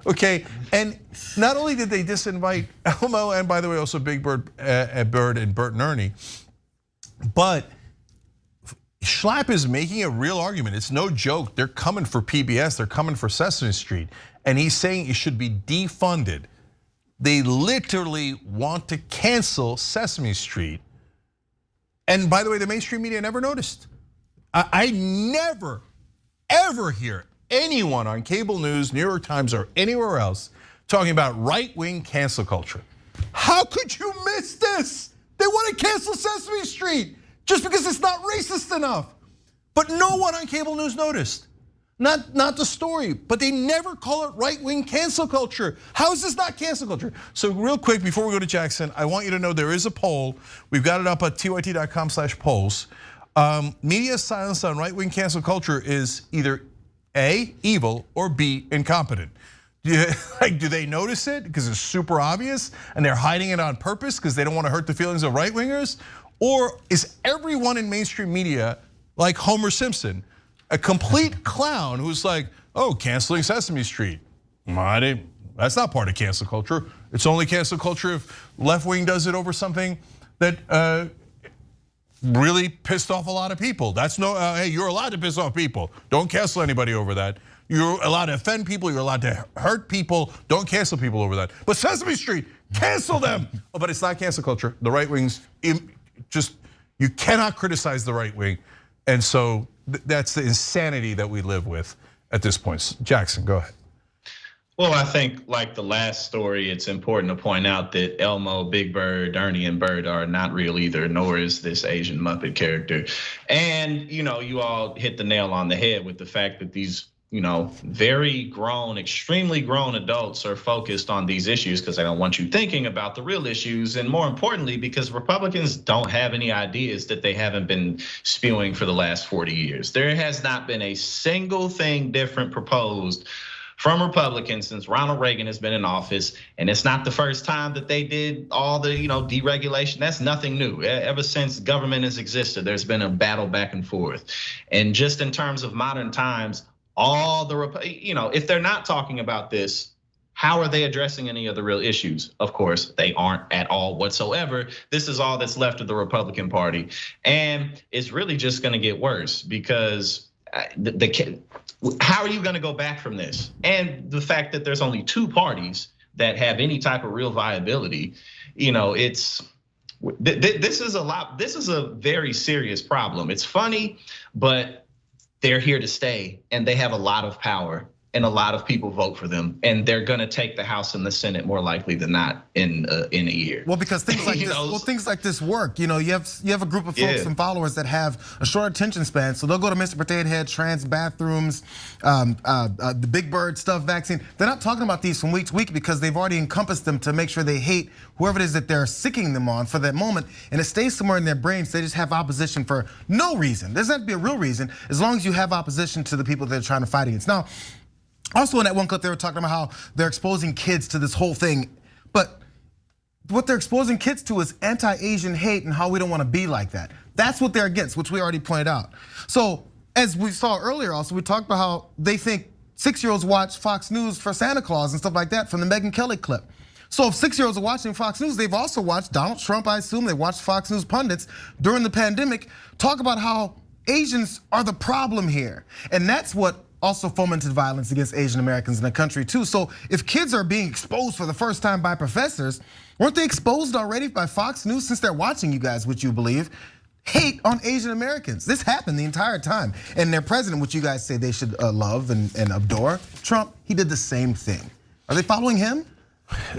Okay, and not only did they disinvite Elmo, and by the way, also Big Bird and Bert and Ernie, but Schlapp is making a real argument. It's no joke. They're coming for PBS, they're coming for Sesame Street, and he's saying it should be defunded. They literally want to cancel Sesame Street. And by the way, the mainstream media never noticed. I never, ever hear anyone on cable news, New York Times, or anywhere else talking about right-wing cancel culture. How could you miss this? They want to cancel Sesame Street just because it's not racist enough. But no one on cable news noticed. Not the story, but they never call it right-wing cancel culture. How is this not cancel culture? So real quick, before we go to Jackson, I want you to know there is a poll. We've got it up at tyt.com/polls. Media silence on right-wing cancel culture is either A, evil, or B, incompetent. Do they notice it because it's super obvious and they're hiding it on purpose because they don't want to hurt the feelings of right-wingers? Or is everyone in mainstream media like Homer Simpson, a complete clown who's like, oh, canceling Sesame Street? That's not part of cancel culture. It's only cancel culture if left-wing does it over something that really pissed off a lot of people. That's hey, you're allowed to piss off people. Don't cancel anybody over that. You're allowed to offend people, you're allowed to hurt people. Don't cancel people over that. But Sesame Street, cancel them. Oh, but it's not cancel culture. The right wing's you cannot criticize the right wing. And so that's the insanity that we live with at this point. Jackson, go ahead. Well, I think like the last story, it's important to point out that Elmo, Big Bird, Ernie, and Bert are not real either, nor is this Asian Muppet character. And you all hit the nail on the head with the fact that these very grown, extremely grown adults are focused on these issues because they don't want you thinking about the real issues. And more importantly, because Republicans don't have any ideas that they haven't been spewing for the last 40 years. There has not been a single thing different proposed from Republicans since Ronald Reagan has been in office. And it's not the first time that they did all the deregulation. That's nothing new. Ever since government has existed, there's been a battle back and forth. And just in terms of modern times, all the, if they're not talking about this, how are they addressing any of the real issues? Of course, they aren't at all whatsoever. This is all that's left of the Republican Party. And it's really just gonna get worse because how are you gonna go back from this? And the fact that there's only two parties that have any type of real viability, this is a very serious problem. It's funny, but they're here to stay and they have a lot of power and a lot of people vote for them, and they're gonna take the House and the Senate more likely than not in a year. Well, because things like this, things like this work. You have a group of folks and followers that have a short attention span, so they'll go to Mr. Potato Head, trans bathrooms, the Big Bird stuff, vaccine. They're not talking about these from week to week because they've already encompassed them to make sure they hate whoever it is that they're sicking them on for that moment, and it stays somewhere in their brains. They just have opposition for no reason. There doesn't have to be a real reason, as long as you have opposition to the people they're trying to fight against. Now, also in that one clip, they were talking about how they're exposing kids to this whole thing. But what they're exposing kids to is anti-Asian hate and how we don't want to be like that. That's what they're against, which we already pointed out. So as we saw earlier also, we talked about how they think 6-year-olds watch Fox News for Santa Claus and stuff like that from the Megyn Kelly clip. So if 6-year-olds are watching Fox News, they've also watched Donald Trump, I assume they watched Fox News pundits during the pandemic talk about how Asians are the problem here. And that's what also fomented violence against Asian Americans in the country too. So if kids are being exposed for the first time by professors, weren't they exposed already by Fox News since they're watching you guys, which you believe, hate on Asian Americans? This happened the entire time. And their president, which you guys say they should love and adore, Trump, he did the same thing. Are they following him?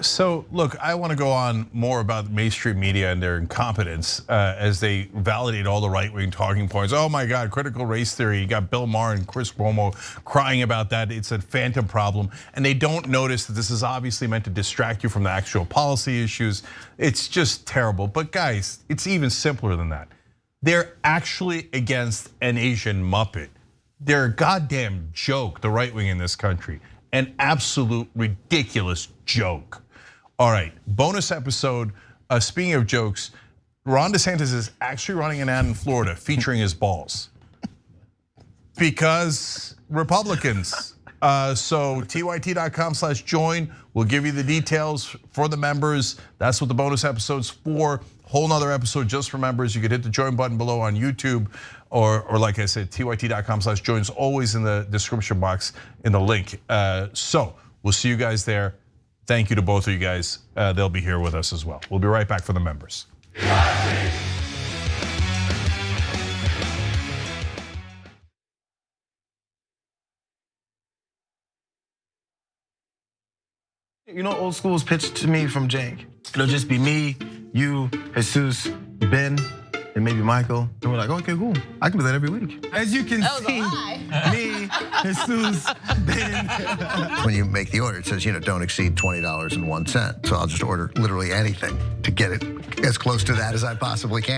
So look, I want to go on more about mainstream media and their incompetence as they validate all the right-wing talking points. Oh my God, critical race theory. You got Bill Maher and Chris Cuomo crying about that. It's a phantom problem. And they don't notice that this is obviously meant to distract you from the actual policy issues. It's just terrible. But guys, it's even simpler than that. They're actually against an Asian Muppet. They're a goddamn joke, the right wing in this country. An absolute ridiculous joke. All right, bonus episode. Speaking of jokes, Ron DeSantis is actually running an ad in Florida featuring his balls because Republicans. So TYT.com/join will give you the details for the members. That's what the bonus episode's for. Whole nother episode just for members. You could hit the join button below on YouTube, or like I said, TYT.com/join is always in the description box in the link. So we'll see you guys there. Thank you to both of you guys. They'll be here with us as well. We'll be right back for the members. You know, old school was pitched to me from Jank. It'll just be me, you, Jesus, Ben, and maybe Michael. And we're like, okay, cool. I can do that every week. As you can see, me, Jesus, Ben. When you make the order, it says, don't exceed $20.01. So I'll just order literally anything to get it as close to that as I possibly can.